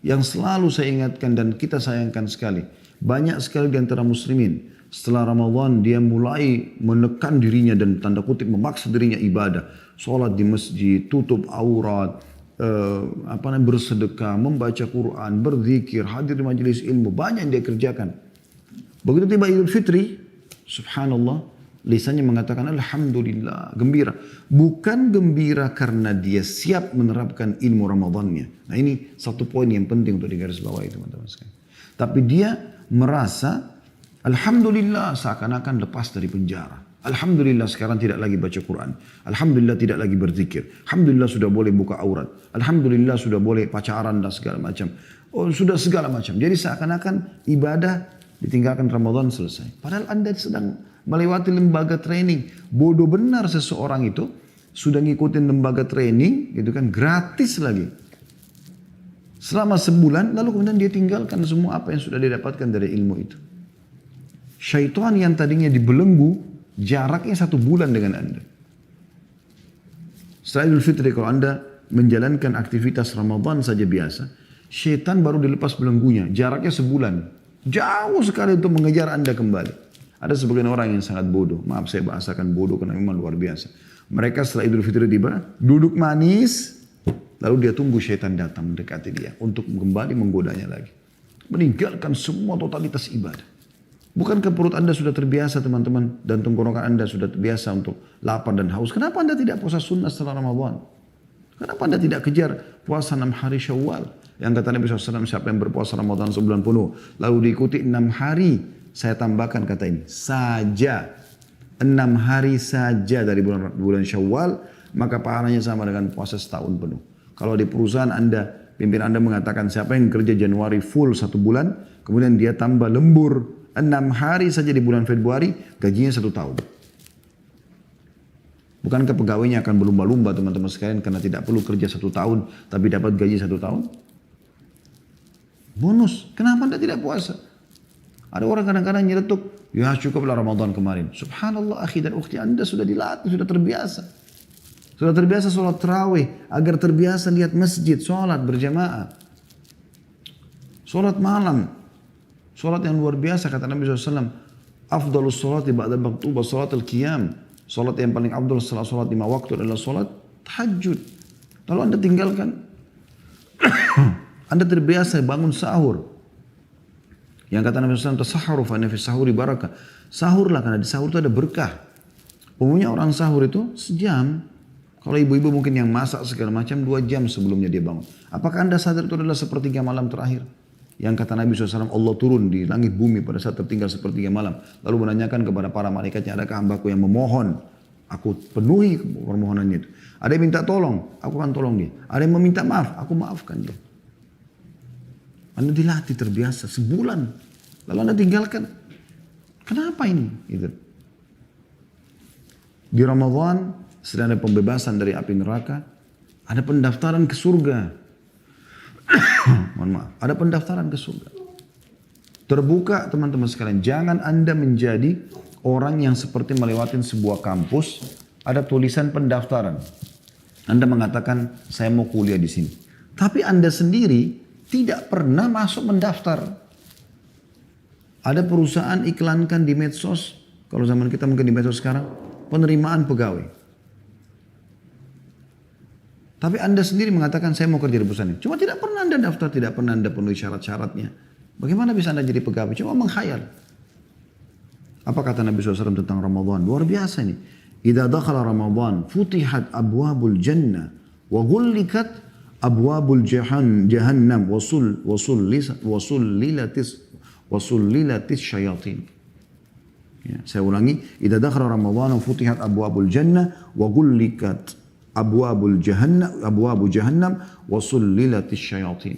Speaker 1: Yang selalu saya ingatkan dan kita sayangkan sekali. Banyak sekali di antara muslimin. Setelah Ramadan dia mulai menekan dirinya dan tanda kutip memaksa dirinya ibadah. Sholat di masjid, tutup aurat. Bersedekah, membaca Quran, berzikir, hadir di majelis ilmu, banyak yang dia kerjakan. Begitu tiba Idul Fitri, subhanallah, lisannya mengatakan alhamdulillah, gembira. Bukan gembira karena dia siap menerapkan ilmu Ramadannya. Nah ini satu poin yang penting untuk digarisbawahi teman-teman sekalian. Tapi dia merasa alhamdulillah seakan-akan lepas dari penjara. Alhamdulillah sekarang tidak lagi baca Quran. Alhamdulillah tidak lagi berzikir. Alhamdulillah sudah boleh buka aurat. Alhamdulillah sudah boleh pacaran dan segala macam. Oh, sudah segala macam. Jadi seakan-akan ibadah ditinggalkan Ramadan selesai. Padahal Anda sedang melewati lembaga training. Bodoh benar seseorang itu sudah ngikutin lembaga training gitu kan gratis lagi. Selama sebulan lalu kemudian dia tinggalkan semua apa yang sudah didapatkan dari ilmu itu. Syaitan yang tadinya dibelenggu, jaraknya 1 bulan dengan Anda. Setelah Idul Fitri, kalau Anda menjalankan aktivitas Ramadan saja biasa, syaitan baru dilepas belenggunya, jaraknya sebulan. Jauh sekali untuk mengejar Anda kembali. Ada sebagian orang yang sangat bodoh. Maaf saya bahasakan bodoh karena memang luar biasa. Mereka setelah Idul Fitri tiba, duduk manis, lalu dia tunggu syaitan datang mendekati dia untuk kembali menggodanya lagi. Meninggalkan semua totalitas ibadah. Bukankah perut Anda sudah terbiasa teman-teman dan tenggorokan Anda sudah terbiasa untuk lapar dan haus? Kenapa Anda tidak puasa sunnah setelah Ramadan? Kenapa Anda tidak kejar puasa 6 hari Syawal? Yang kata Nabi SAW, siapa yang berpuasa Ramadan sebulan penuh, lalu diikuti 6 hari, saya tambahkan kata ini, saja. 6 hari saja dari bulan Syawal, maka pahalanya sama dengan puasa setahun penuh. Kalau di perusahaan Anda, pimpinan Anda mengatakan siapa yang kerja Januari full 1 bulan, kemudian dia tambah lembur 6 hari saja di bulan Februari, gajinya 1 tahun. Bukankah pegawainya akan berlumba-lumba teman-teman sekalian karena tidak perlu kerja 1 tahun, tapi dapat gaji 1 tahun? Bonus. Kenapa Anda tidak puasa? Ada orang kadang-kadang nyeletuk, ya cukuplah Ramadan kemarin. Subhanallah akhi dan ukhti, Anda sudah dilatih, sudah terbiasa. Sudah terbiasa sholat tarawih, agar terbiasa lihat masjid, sholat berjamaah. Sholat malam. Salat yang luar biasa kata Nabi SAW. Afdalus salati ba'dal maktubah salat al-qiyam. Salat yang paling afdal setelah salat 5 waktu adalah salat tahajud. Lalu Anda tinggalkan. Anda terbiasa bangun sahur. Yang kata Nabi SAW, tasaharu fa inna fi sahuri barakah. Sahurlah karena di sahur itu ada berkah. Umumnya orang sahur itu sejam. Kalau ibu-ibu mungkin yang masak segala macam 2 jam sebelumnya dia bangun. Apakah Anda sadar itu adalah sepertiga malam terakhir? Yang kata Nabi SAW, Allah turun di langit bumi pada saat tertinggal sepertiga malam. Lalu menanyakan kepada para malaikatnya, adakah hambaku yang memohon? Aku penuhi permohonannya itu. Ada yang minta tolong, aku akan tolong dia. Ada yang meminta maaf, aku maafkan dia. Anda dilatih terbiasa sebulan. Lalu Anda tinggalkan. Kenapa ini? Gitu. Di Ramadan sedang ada pembebasan dari api neraka. Ada pendaftaran ke surga. Mohon maaf, ada pendaftaran ke surga. Terbuka teman-teman sekalian, jangan Anda menjadi orang yang seperti melewati sebuah kampus, ada tulisan pendaftaran. Anda mengatakan, saya mau kuliah di sini. Tapi Anda sendiri tidak pernah masuk mendaftar. Ada perusahaan iklankan di medsos, kalau zaman kita mungkin di medsos sekarang, penerimaan pegawai. Tapi Anda sendiri mengatakan saya mau kerja di perusahaan ini. Cuma tidak pernah Anda daftar, tidak pernah Anda penuhi syarat-syaratnya. Bagaimana bisa Anda jadi pegawai? Cuma menghayal. Apa kata Nabi SAW tentang Ramadan? Luar biasa ini. Idza dakhala Ramadan futihat abwabul jannah wa ghullikat abwabul jahannam wa sullilatis syayatin. Ya, saya ulangi, idza dakhala Ramadan futihat abwabul jannah wa ghullikat abwabu jahannam wa sullilatis syayatin.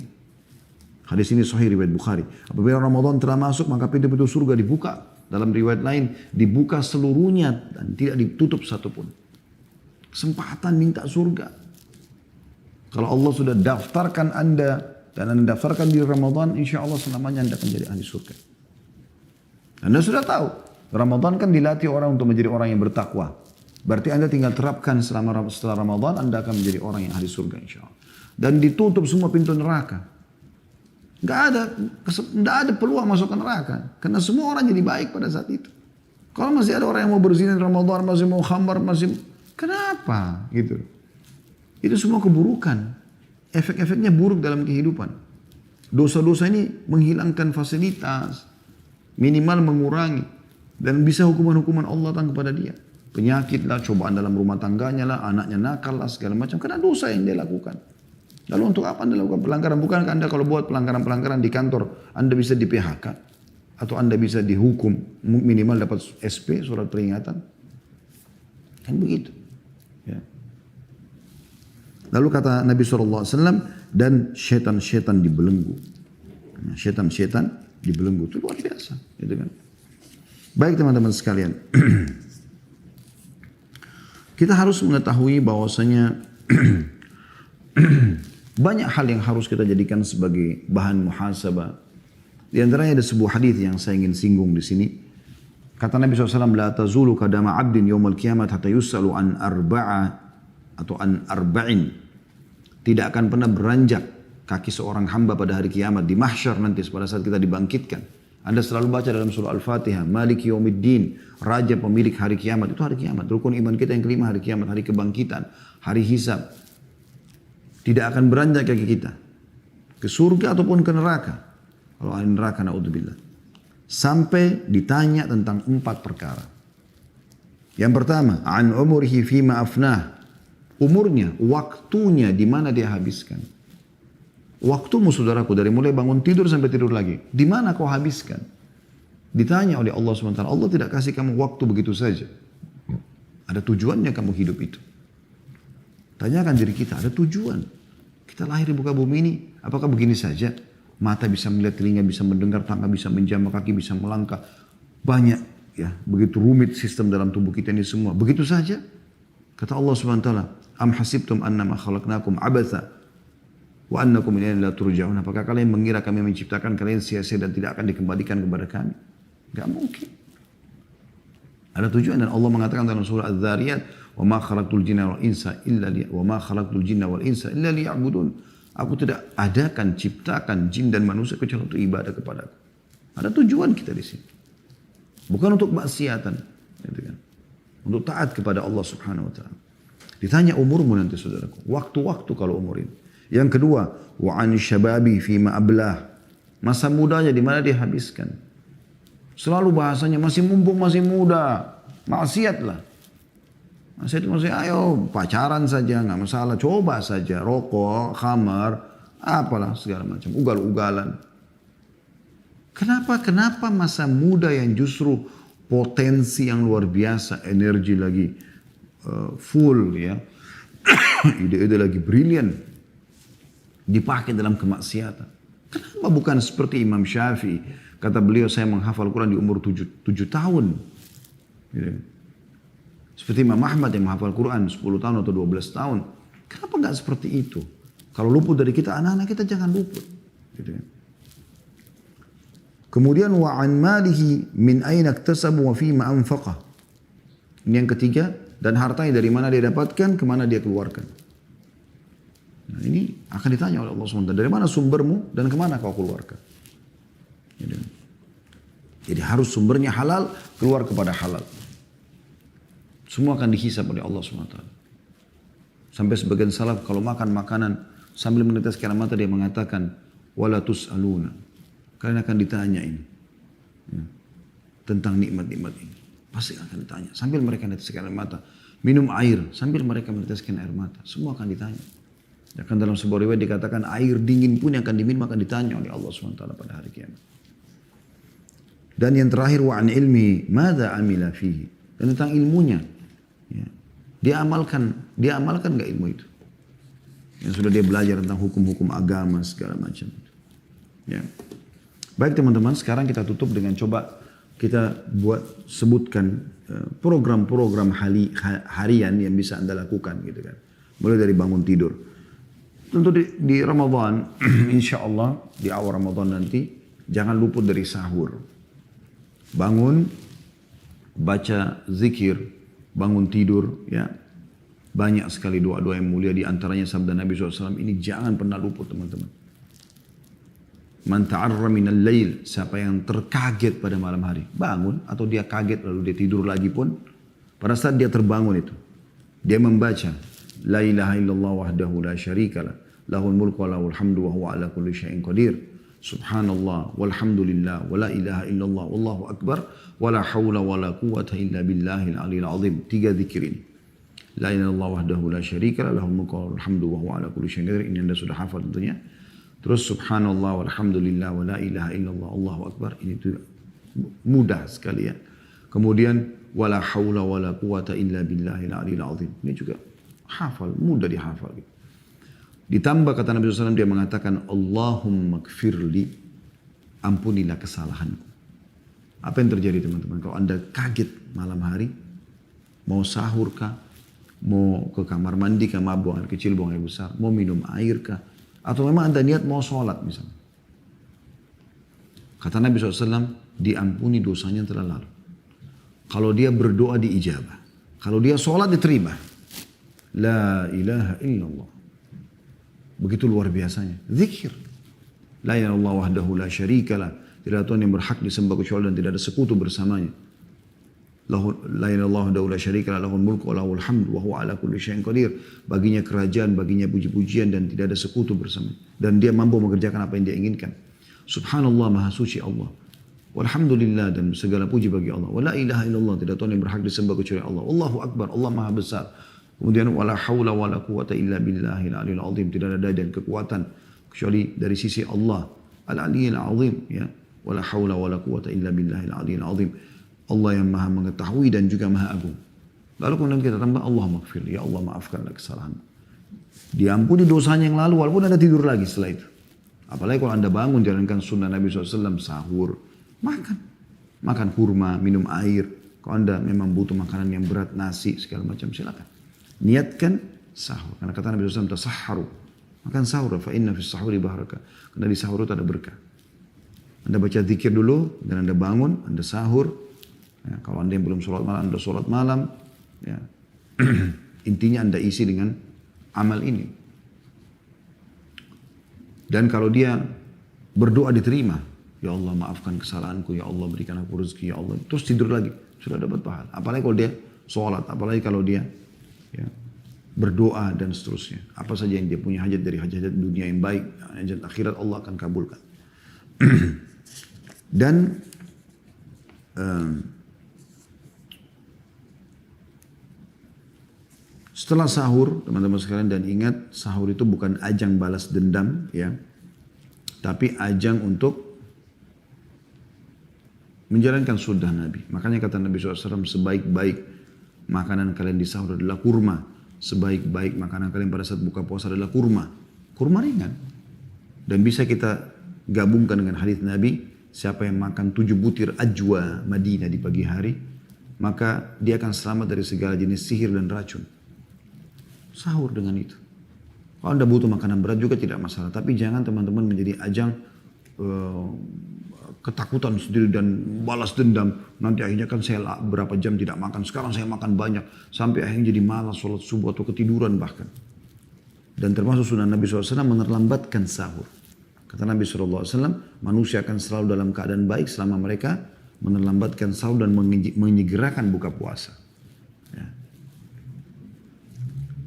Speaker 1: Hadis ini sahih riwayat Bukhari. Apabila Ramadan telah masuk maka pintu-pintu surga dibuka. Dalam riwayat lain dibuka seluruhnya dan tidak ditutup satupun. Kesempatan minta surga. Kalau Allah sudah daftarkan Anda dan Anda daftarkan di Ramadan, insya Allah selamanya Anda akan jadi ahli surga. Anda sudah tahu Ramadan kan dilatih orang untuk menjadi orang yang bertakwa. Berarti Anda tinggal terapkan setelah Ramadan, Anda akan menjadi orang yang ahli surga insya Allah. Dan ditutup semua pintu neraka. Nggak ada peluang masuk ke neraka. Karena semua orang jadi baik pada saat itu. Kalau masih ada orang yang mau berzina di Ramadan, masih mau khamar, kenapa? Gitu. Itu semua keburukan. Efek-efeknya buruk dalam kehidupan. Dosa-dosa ini menghilangkan fasilitas. Minimal mengurangi. Dan bisa hukuman-hukuman Allah datang kepada dia. Penyakit lah, cobaan dalam rumah tangganya lah, anaknya nakal lah, segala macam. Karena dosa yang dia lakukan. Lalu untuk apa Anda lakukan pelanggaran? Bukankah Anda kalau buat pelanggaran-pelanggaran di kantor, Anda bisa di PHK? Atau Anda bisa dihukum, minimal dapat SP, surat peringatan? Kan begitu. Ya. Lalu kata Nabi SAW, dan syaitan-syaitan dibelenggu. Nah, syaitan-syaitan dibelenggu, itu luar biasa. Gitu kan? Baik teman-teman sekalian. Kita harus mengetahui bahwasanya banyak hal yang harus kita jadikan sebagai bahan muhasabah. Di antaranya ada sebuah hadis yang saya ingin singgung di sini. Kata Nabi SAW, la tazulu kadama abdin yawmal kiamat hatta yus'alu an arba'a atau an arba'in. Tidak akan pernah beranjak kaki seorang hamba pada hari kiamat di mahsyar nanti pada saat kita dibangkitkan. Anda selalu baca dalam surah Al-Fatihah, Maliki Yawmiddin, Raja pemilik hari kiamat. Itu hari kiamat. Rukun iman kita yang kelima hari kiamat, hari kebangkitan, hari hisab. Tidak akan beranjak kaki kita ke surga ataupun ke neraka. Kalau ahli neraka, na'udzubillah. Sampai ditanya tentang 4 perkara. Yang pertama, an umurihi fima afnah. Umurnya, waktunya di mana dia habiskan. Waktumu saudaraku dari mulai bangun tidur sampai tidur lagi. Di mana kau habiskan? Ditanya oleh Allah SWT. Allah tidak kasih kamu waktu begitu saja. Ada tujuannya kamu hidup itu. Tanyakan diri kita, ada tujuan. Kita lahir di muka bumi ini, apakah begini saja? Mata bisa melihat, telinga bisa mendengar, tangan bisa menjamah, kaki bisa melangkah. Banyak ya, begitu rumit sistem dalam tubuh kita ini semua. Begitu saja. Kata Allah SWT, am hasibtum annama khalaqnakum abatha wa annakum ilaina la turja'un. Apakah kalian mengira kami menciptakan kalian sia-sia dan tidak akan dikembalikan kepada kami? Gak mungkin. Ada tujuan dan Allah mengatakan dalam surah Az-Zariyat, wa ma khalaqtul jinna wal insa illa liya'budun. Aku tidak adakan, ciptakan jin dan manusia kecuali untuk ibadah kepadaku. Ada tujuan kita di sini. Bukan untuk maksiatan. Gitu kan. Untuk taat kepada Allah Subhanahu Wa Taala. Ditanya umurmu nanti saudaraku. Waktu-waktu kalau umur ini. Yang kedua, wa an syababi fima ablah. Masa mudanya di mana dia habiskan. Selalu bahasanya masih mumpung masih muda. Maksiatlah. Masih ayo pacaran saja nggak masalah, coba saja rokok, khamar, apalah segala macam, ugal-ugalan. Kenapa masa muda yang justru potensi yang luar biasa, energi lagi full ya, ide-ide lagi brilian, dipakai dalam kemaksiatan. Kenapa bukan seperti Imam Syafi'i? Kata beliau, saya menghafal Quran di umur 7 tahun. Gitu. Seperti Imam Ahmad yang menghafal Quran 10 tahun atau 12 tahun. Kenapa nggak seperti itu? Kalau luput dari kita, anak-anak kita jangan luput. Gitu. Kemudian wa an malihi min aina iktasaba wa fima anfaqa. Ini yang ketiga, dan hartanya dari mana dia dapatkan, kemana dia keluarkan. Nah, ini akan ditanya oleh Allah SWT. Dari mana sumbermu dan kemana kau keluarkan. Gitu. Jadi harus sumbernya halal, keluar kepada halal. Semua akan dihisab oleh Allah SWT. Sampai sebagian salaf kalau makan makanan sambil meneteskan air mata dia mengatakan wala tus'aluna. Kalian akan ditanya ini. Ya, tentang nikmat-nikmat ini. Pasti akan ditanya. Sambil mereka meneteskan air mata. Minum air sambil mereka meneteskan air mata. Semua akan ditanya. Bahkan dalam sebuah riwayat dikatakan air dingin pun yang akan diminum akan ditanya oleh Allah SWT pada hari kiamat. Dan yang terakhir wa an ilmi madza amila fihi. Dan tentang ilmunya. Ya. Dia amalkan nggak ilmu itu? Yang sudah dia belajar tentang hukum-hukum agama segala macam. Ya. Baik teman-teman, sekarang kita tutup dengan coba kita sebutkan program-program harian yang bisa Anda lakukan gitu kan. Mulai dari bangun tidur. Tentu di Ramadan, insya Allah di awal Ramadan nanti jangan luput dari sahur. Bangun, baca zikir. Bangun tidur, ya banyak sekali doa-doa yang mulia, di antaranya sabda Nabi SAW ini jangan pernah luput teman-teman. Man ta'arra minal lail, siapa yang terkaget pada malam hari, bangun atau dia kaget lalu dia tidur lagi pun, pada saat dia terbangun itu, dia membaca la ilaha illallah wahdahu la syarikalah, lahul mulku wa lahul hamdu wa huwa ala kulli syai'in qadir. Subhanallah walhamdulillah wa la ilaha illallah wallahu akbar wa la hawla wa la quwwata illa billahil aliyil azim. 3 zikir ini. La ilaha illallah wahdahu la syarika lah, lahul mulku wa lahul hamdu wa huwa ala kulli syai'in qadir. Ini Anda sudah hafal tentunya. Terus subhanallah walhamdulillah wa la ilaha illallah wallahu akbar. Ini itu mudah sekali ya. Kemudian wa la hawla wa la quwwata illa billahil aliyil azim. Ini juga hafal, mudah dihafal gitu. Ditambah kata Nabi SAW dia mengatakan Allahumma gfirli, ampunilah kesalahanku. Apa yang terjadi teman-teman? Kalau Anda kaget malam hari, mau sahur kah, mau ke kamar mandi kah, mau buang air kecil, buang air besar, mau minum air kah, atau memang Anda niat mau sholat misalnya. Kata Nabi SAW, diampuni dosanya yang telah lalu. Kalau dia berdoa diijabah. Kalau dia sholat diterima. La ilaha illallah. Begitu luar biasanya. Zikir. La ilaha illallah wahdahu la syarikalah. Tidak ada Tuhan yang berhak disembah kecuali dan tidak ada sekutu bersamanya. La ilaha illallah wahdahu la syarikalah lahul mulku wa lahul hamdu wa huwa ala kulli syai'in qadir. Baginya kerajaan, baginya puji-pujian dan tidak ada sekutu bersama. Dan dia mampu mengerjakan apa yang dia inginkan. Subhanallah, maha suci Allah. Walhamdulillah, dan segala puji bagi Allah. Wa la ilaha illallah, tidak Tuhan yang berhak disembah kecuali Allah. Allahu akbar, Allah maha besar. Kemudian wala haula wala quwata illa billahil aliyil azim, tidak ada daya dan kekuatan kecuali dari sisi Allah al-aliyil azim, ya. Wala haula wala quwata illa billahil aliyil azim. Allah yang maha mengetahui dan juga maha agung. Lalu kemudian kita tambah Allah maghfir, ya Allah maafkanlah kesalahan. Diampuni dosanya yang lalu walaupun ada tidur lagi setelah itu. Apalagi kalau anda bangun jalankan sunnah Nabi SAW, sahur, makan kurma, minum air. Kalau anda memang butuh makanan yang berat, nasi segala macam, silakan. Niatkan sahur. Karena kata Nabi SAW, tasahharu. Makan sahur, fa inna fis sahuri barakah. Karena di sahur itu ada berkah. Anda baca zikir dulu, dan anda bangun, anda sahur. Ya, kalau anda yang belum sholat malam, anda sholat malam. Ya. Intinya anda isi dengan amal ini. Dan kalau dia berdoa diterima, ya Allah maafkan kesalahanku, ya Allah berikan aku rezeki, ya Allah. Terus tidur lagi, sudah dapat pahala. Apalagi kalau dia sholat, apalagi kalau dia ya, berdoa dan seterusnya. Apa saja yang dia punya hajat dari hajat dunia yang baik, hajat akhirat Allah akan kabulkan. Dan setelah sahur, teman-teman sekalian, dan ingat sahur itu bukan ajang balas dendam, ya, tapi ajang untuk menjalankan sunnah Nabi. Makanya kata Nabi SAW, sebaik-baik makanan kalian di sahur adalah kurma. Sebaik-baik makanan kalian pada saat buka puasa adalah kurma. Kurma ringan. Dan bisa kita gabungkan dengan hadis Nabi, siapa yang makan 7 butir ajwa Madinah di pagi hari, maka dia akan selamat dari segala jenis sihir dan racun. Sahur dengan itu. Kalau anda butuh makanan berat juga tidak masalah. Tapi jangan teman-teman menjadi ajang ketakutan sendiri dan balas dendam. Nanti akhirnya kan saya berapa jam tidak makan. Sekarang saya makan banyak. Sampai akhirnya jadi malas sholat subuh atau ketiduran bahkan. Dan termasuk sunnah Nabi SAW menerlambatkan sahur. Kata Nabi SAW, manusia akan selalu dalam keadaan baik selama mereka menerlambatkan sahur dan menyegerakan buka puasa. Ya.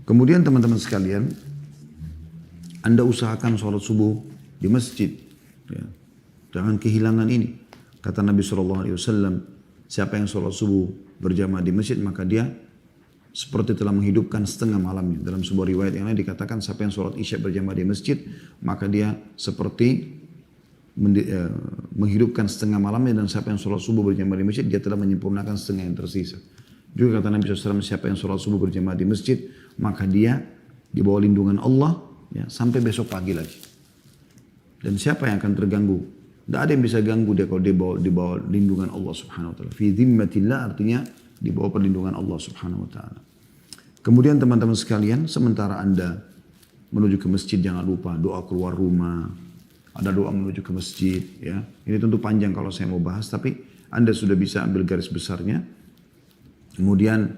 Speaker 1: Kemudian teman-teman sekalian, anda usahakan sholat subuh di masjid. Ya. Jangan kehilangan ini. Kata Nabi SAW, siapa yang sholat subuh berjamaah di masjid, maka dia seperti telah menghidupkan setengah malamnya. Dalam sebuah riwayat yang lain dikatakan, siapa yang sholat isya berjamaah di masjid, maka dia seperti menghidupkan setengah malamnya. Dan siapa yang sholat subuh berjamaah di masjid, dia telah menyempurnakan setengah yang tersisa. Juga kata Nabi SAW, siapa yang sholat subuh berjamaah di masjid, maka dia di bawah lindungan Allah, ya, sampai besok pagi lagi. Dan siapa yang akan terganggu? Tidak ada yang bisa ganggu dia kalau dia di bawah lindungan Allah Subhanahu Wa Taala. Fi dhimmatillah artinya di bawah perlindungan Allah Subhanahu Wa Taala. Kemudian teman-teman sekalian, sementara anda menuju ke masjid, jangan lupa doa keluar rumah. Ada doa menuju ke masjid, ya. Ini tentu panjang kalau saya mau bahas, tapi anda sudah bisa ambil garis besarnya. Kemudian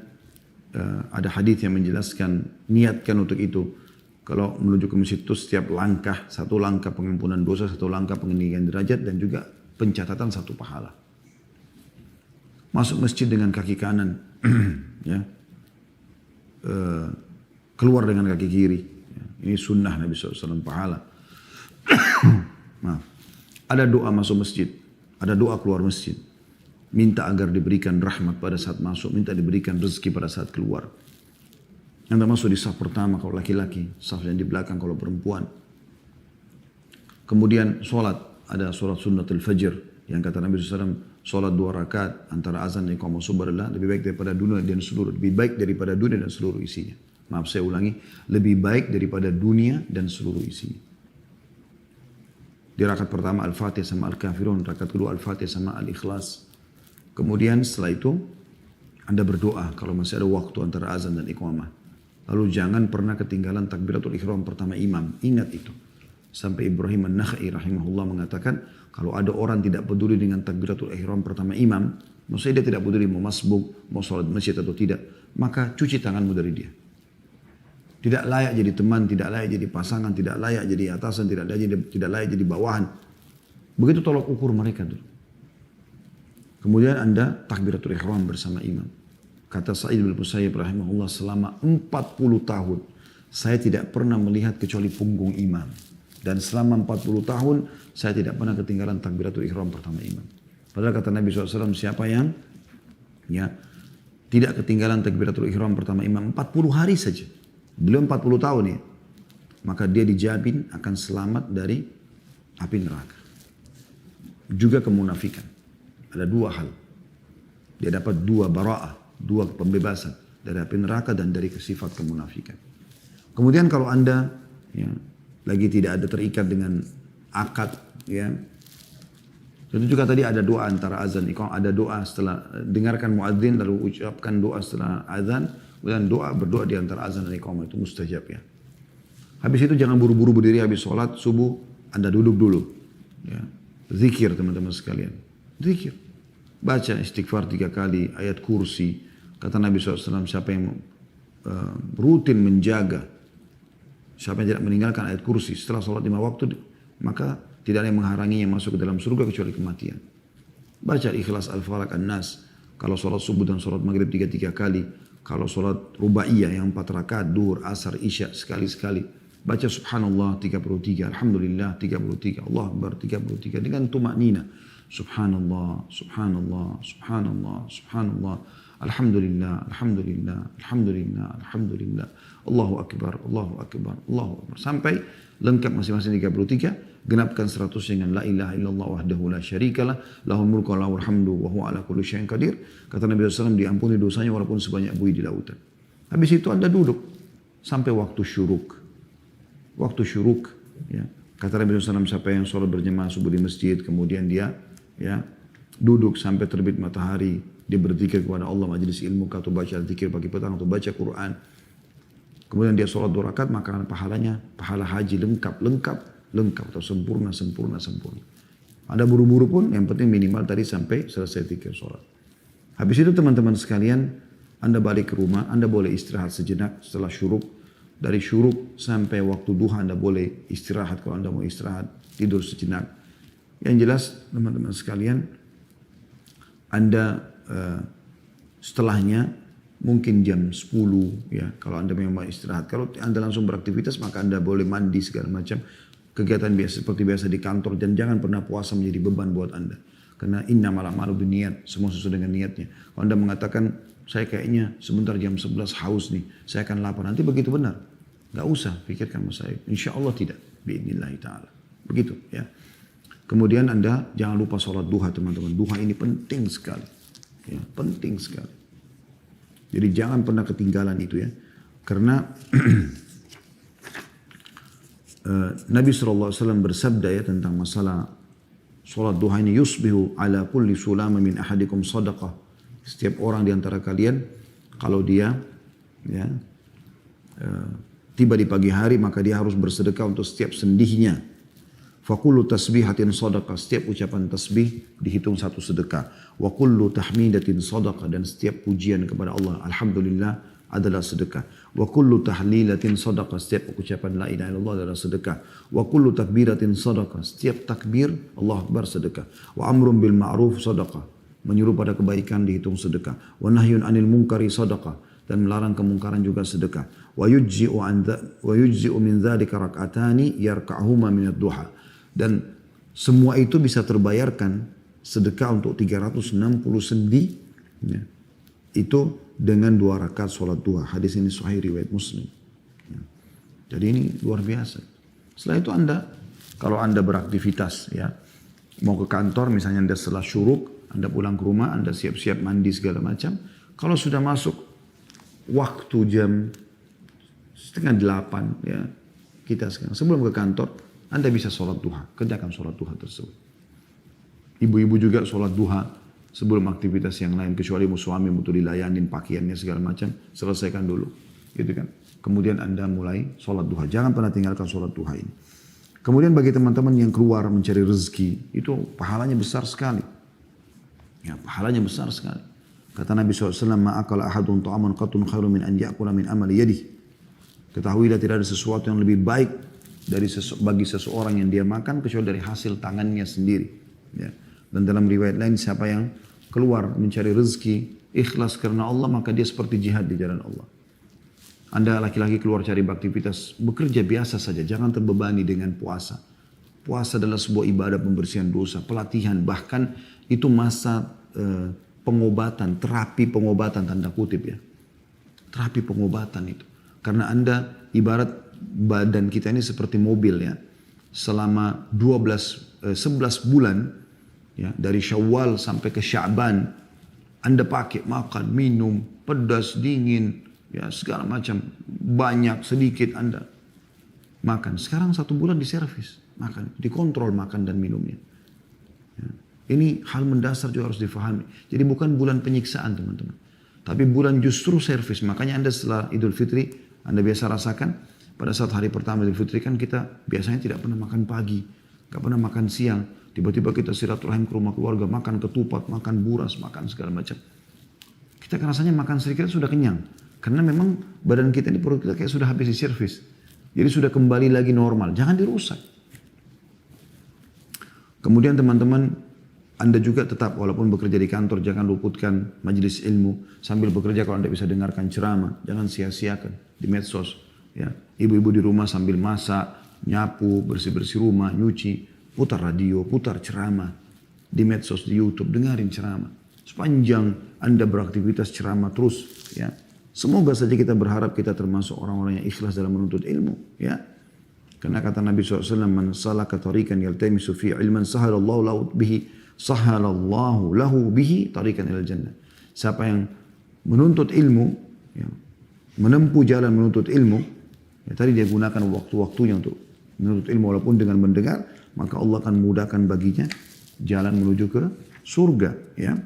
Speaker 1: ada hadis yang menjelaskan, niatkan untuk itu. Kalau menuju ke masjid itu setiap langkah, satu langkah pengampunan dosa, satu langkah peninggian derajat, dan juga pencatatan satu pahala. Masuk masjid dengan kaki kanan, ya. Keluar dengan kaki kiri. Ya. Ini sunnah Nabi SAW, pahala. Maaf. Ada doa masuk masjid, ada doa keluar masjid. Minta agar diberikan rahmat pada saat masuk, minta diberikan rezeki pada saat keluar. Anda masuk di saf pertama kalau laki-laki, saf yang di belakang kalau perempuan. Kemudian sholat, ada sholat sunnatul fajr yang kata Nabi SAW, sholat 2 rakaat antara azan dan iqamah subuh adalah lebih baik daripada dunia dan seluruh, lebih baik daripada dunia dan seluruh isinya. Maaf saya ulangi, lebih baik daripada dunia dan seluruh isinya. Di rakaat pertama Al-Fatihah sama Al-Kafirun, rakaat kedua Al-Fatihah sama Al-Ikhlas. Kemudian setelah itu Anda berdoa kalau masih ada waktu antara azan dan iqamah. Lalu jangan pernah ketinggalan takbiratul ihram pertama imam. Ingat itu. Sampai Ibrahim An-Nakhai rahimahullah mengatakan, kalau ada orang tidak peduli dengan takbiratul ihram pertama imam, maksudnya dia tidak peduli mau masbuk, mau sholat masjid atau tidak, maka cuci tanganmu dari dia. Tidak layak jadi teman, tidak layak jadi pasangan, tidak layak jadi atasan, tidak layak jadi bawahan. Begitu tolak ukur mereka dulu. Kemudian Anda takbiratul ihram bersama imam. Kata Sa'id bin Musayyib rahimahullah, selama 40 tahun saya tidak pernah melihat kecuali punggung imam. Dan selama 40 tahun saya tidak pernah ketinggalan takbiratul ihram pertama imam. Padahal kata Nabi SAW, siapa yang tidak ketinggalan takbiratul ihram pertama imam 40 hari saja. Beliau 40 tahun ya. Maka dia dijamin akan selamat dari api neraka. Juga kemunafikan. Ada dua hal. Dia dapat dua bara'ah, dua pembebasan dari api neraka dan dari sifat kemunafikan. Kemudian kalau Anda lagi tidak ada terikat dengan akad, itu juga tadi ada doa antara azan, ada doa setelah dengarkan muadzin lalu ucapkan doa setelah azan, kemudian berdoa di antara azan dan iqamah, itu mustajab ya. Habis itu jangan buru-buru berdiri habis sholat subuh, Anda duduk dulu. Ya. Zikir teman-teman sekalian. Zikir. Baca istighfar 3 kali, ayat kursi. Kata Nabi SAW, siapa yang rutin menjaga, siapa yang tidak meninggalkan ayat kursi setelah sholat 5 waktu, maka tidak ada yang menghalanginya masuk ke dalam surga kecuali kematian. Baca Ikhlas, Al-Falaq, An-Nas. Kalau sholat subuh dan sholat maghrib 3 kali. Kalau sholat rubaiyah yang 4 rakaat, duhur, asar, isya sekali-sekali. Baca subhanallah 33, alhamdulillah 33, Allah Akbar 33 dengan tumaknina. Subhanallah, subhanallah, subhanallah, subhanallah. Alhamdulillah, alhamdulillah, alhamdulillah, alhamdulillah. Allahu Akbar, Allahu Akbar, Allahu Akbar. Sampai lengkap masing-masing 33. Genapkan 100 dengan la ilaha illallah wahdahu la syarikalah. Lahul mulku wa lahul hamdu wa huwa ala kulli syai'in qadir. Kata Nabi SAW, diampuni dosanya walaupun sebanyak buih di lautan. Habis itu Anda duduk sampai waktu syuruk. Waktu syuruk. Ya. Kata Nabi SAW, siapa yang sholat berjemaah subuh di masjid, kemudian dia duduk sampai terbit matahari, dia berzikir kepada Allah, majelis ilmu, atau baca zikir pagi petang, atau baca Quran. Kemudian dia sholat 2 rakaat, maka pahalanya, pahala haji lengkap atau sempurna. Ada buru-buru pun, yang penting minimal tadi sampai selesai zikir sholat. Habis itu teman-teman sekalian, Anda balik ke rumah, Anda boleh istirahat sejenak setelah syuruk. Dari syuruk sampai waktu duha Anda boleh istirahat kalau Anda mau istirahat, tidur sejenak. Yang jelas teman-teman sekalian, Anda setelahnya mungkin jam 10 ya, kalau Anda memang istirahat. Kalau Anda langsung beraktivitas maka Anda boleh mandi segala macam. Kegiatan biasa seperti biasa di kantor, dan jangan pernah puasa menjadi beban buat Anda. Karena innamal a'malu binniyat, semua sesuai dengan niatnya. Kalau Anda mengatakan, saya kayaknya sebentar jam 11 haus nih, saya akan lapar. Nanti begitu benar. Gak usah pikirkan masalah itu. Insya Allah tidak. Bi'idnillahi ta'ala. Begitu ya. Kemudian Anda jangan lupa sholat duha teman-teman. Duha ini penting sekali. Ya, penting sekali. Jadi jangan pernah ketinggalan itu ya. Karena Nabi SAW bersabda ya tentang masalah sholat duha ini, yusbihu ala kulli sulama min ahadikum sadaqah. Setiap orang di antara kalian, kalau dia tiba di pagi hari, maka dia harus bersedekah untuk setiap sendihnya. Fakullu tasbihatin sadaqah, setiap ucapan tasbih dihitung 1 sedekah. Wa kullu tahmidatin sadaqah, dan setiap pujian kepada Allah, alhamdulillah, adalah sedekah. Wa kullu tahlilatin sadaqah, setiap ucapan la ilaha illallah adalah sedekah. Wa kullu takbiratin sadaqah, setiap takbir Allah Akbar sedekah. Wa amrun bil ma'ruf sadaqah, menyuruh pada kebaikan dihitung sedekah. Wa nahyun anil munkari sadaqah, dan melarang kemungkaran juga sedekah. Wa yujzi'u min dzalika rak'atani yarka'huma min ad-duha, dan semua itu bisa terbayarkan sedekah untuk 360 sendi ya, itu dengan 2 rakaat sholat duha. Hadis ini sahih riwayat Muslim. Jadi ini luar biasa. Setelah itu Anda, kalau Anda beraktivitas ya, mau ke kantor misalnya, Anda setelah syuruk, Anda pulang ke rumah, Anda siap-siap mandi segala macam. Kalau sudah masuk waktu jam 7:30 ya, kita sekarang sebelum ke kantor, Anda bisa sholat duha, kerjakan sholat duha tersebut. Ibu-ibu juga sholat duha sebelum aktivitas yang lain, kecuali suami butuh dilayanin pakaiannya segala macam, selesaikan dulu, gitu kan. Kemudian Anda mulai sholat duha. Jangan pernah tinggalkan sholat duha ini. Kemudian bagi teman-teman yang keluar mencari rezeki, itu pahalanya besar sekali. Ya, pahalanya besar sekali. Kata Nabi SAW, ma'akala ahadun ta'aman qatun khairu min an ya'kula min amali yadih. Ketahuilah tidak ada sesuatu yang lebih baik bagi seseorang yang dia makan kecuali dari hasil tangannya sendiri. Ya. Dan dalam riwayat lain, siapa yang keluar mencari rezeki, ikhlas karena Allah, maka dia seperti jihad di jalan Allah. Anda laki-laki keluar cari beraktivitas, bekerja biasa saja, jangan terbebani dengan puasa. Puasa adalah sebuah ibadah pembersihan dosa, pelatihan, bahkan itu masa pengobatan, terapi pengobatan tanda kutip ya. Terapi pengobatan itu. Karena Anda ibarat badan kita ini seperti mobil ya. Selama 11 bulan ya, dari Syawal sampai ke Sya'ban, Anda pakai makan, minum, pedas, dingin, ya segala macam, banyak, sedikit Anda makan. Sekarang 1 bulan diservis, makan, dikontrol makan dan minumnya. Ya. Ini hal mendasar juga harus difahami. Jadi bukan bulan penyiksaan teman-teman. Tapi bulan justru servis. Makanya Anda setelah Idul Fitri, Anda biasa rasakan, pada saat hari pertama Idul Fitri kan kita biasanya tidak pernah makan pagi, gak pernah makan siang. Tiba-tiba kita silaturahim ke rumah keluarga, makan ketupat, makan buras, makan segala macam. Kita kan rasanya makan sedikit sudah kenyang. Karena memang badan kita ini, perut kita kayak sudah habis di servis. Jadi sudah kembali lagi normal. Jangan dirusak. Kemudian teman-teman, Anda juga tetap walaupun bekerja di kantor, jangan luputkan majelis ilmu. Sambil bekerja kalau Anda bisa dengarkan ceramah, jangan sia-siakan di medsos. Ya. Ibu-ibu di rumah sambil masak, nyapu, bersih-bersih rumah, nyuci, putar radio, putar ceramah. Di medsos, di YouTube, dengarin ceramah. Sepanjang Anda beraktivitas ceramah terus, ya. Semoga saja kita berharap kita termasuk orang-orang yang ikhlas dalam menuntut ilmu. Ya. Karena kata Nabi SAW, man salaka tariqan yaltamisu fi ilman sahalallahu lahu bihi tariqan ilal jannah. Siapa yang menuntut ilmu, ya, menempuh jalan menuntut ilmu, ya, tadi dia gunakan waktu-waktunya untuk menuntut ilmu walaupun dengan mendengar, maka Allah akan mudahkan baginya jalan menuju ke surga. Ya.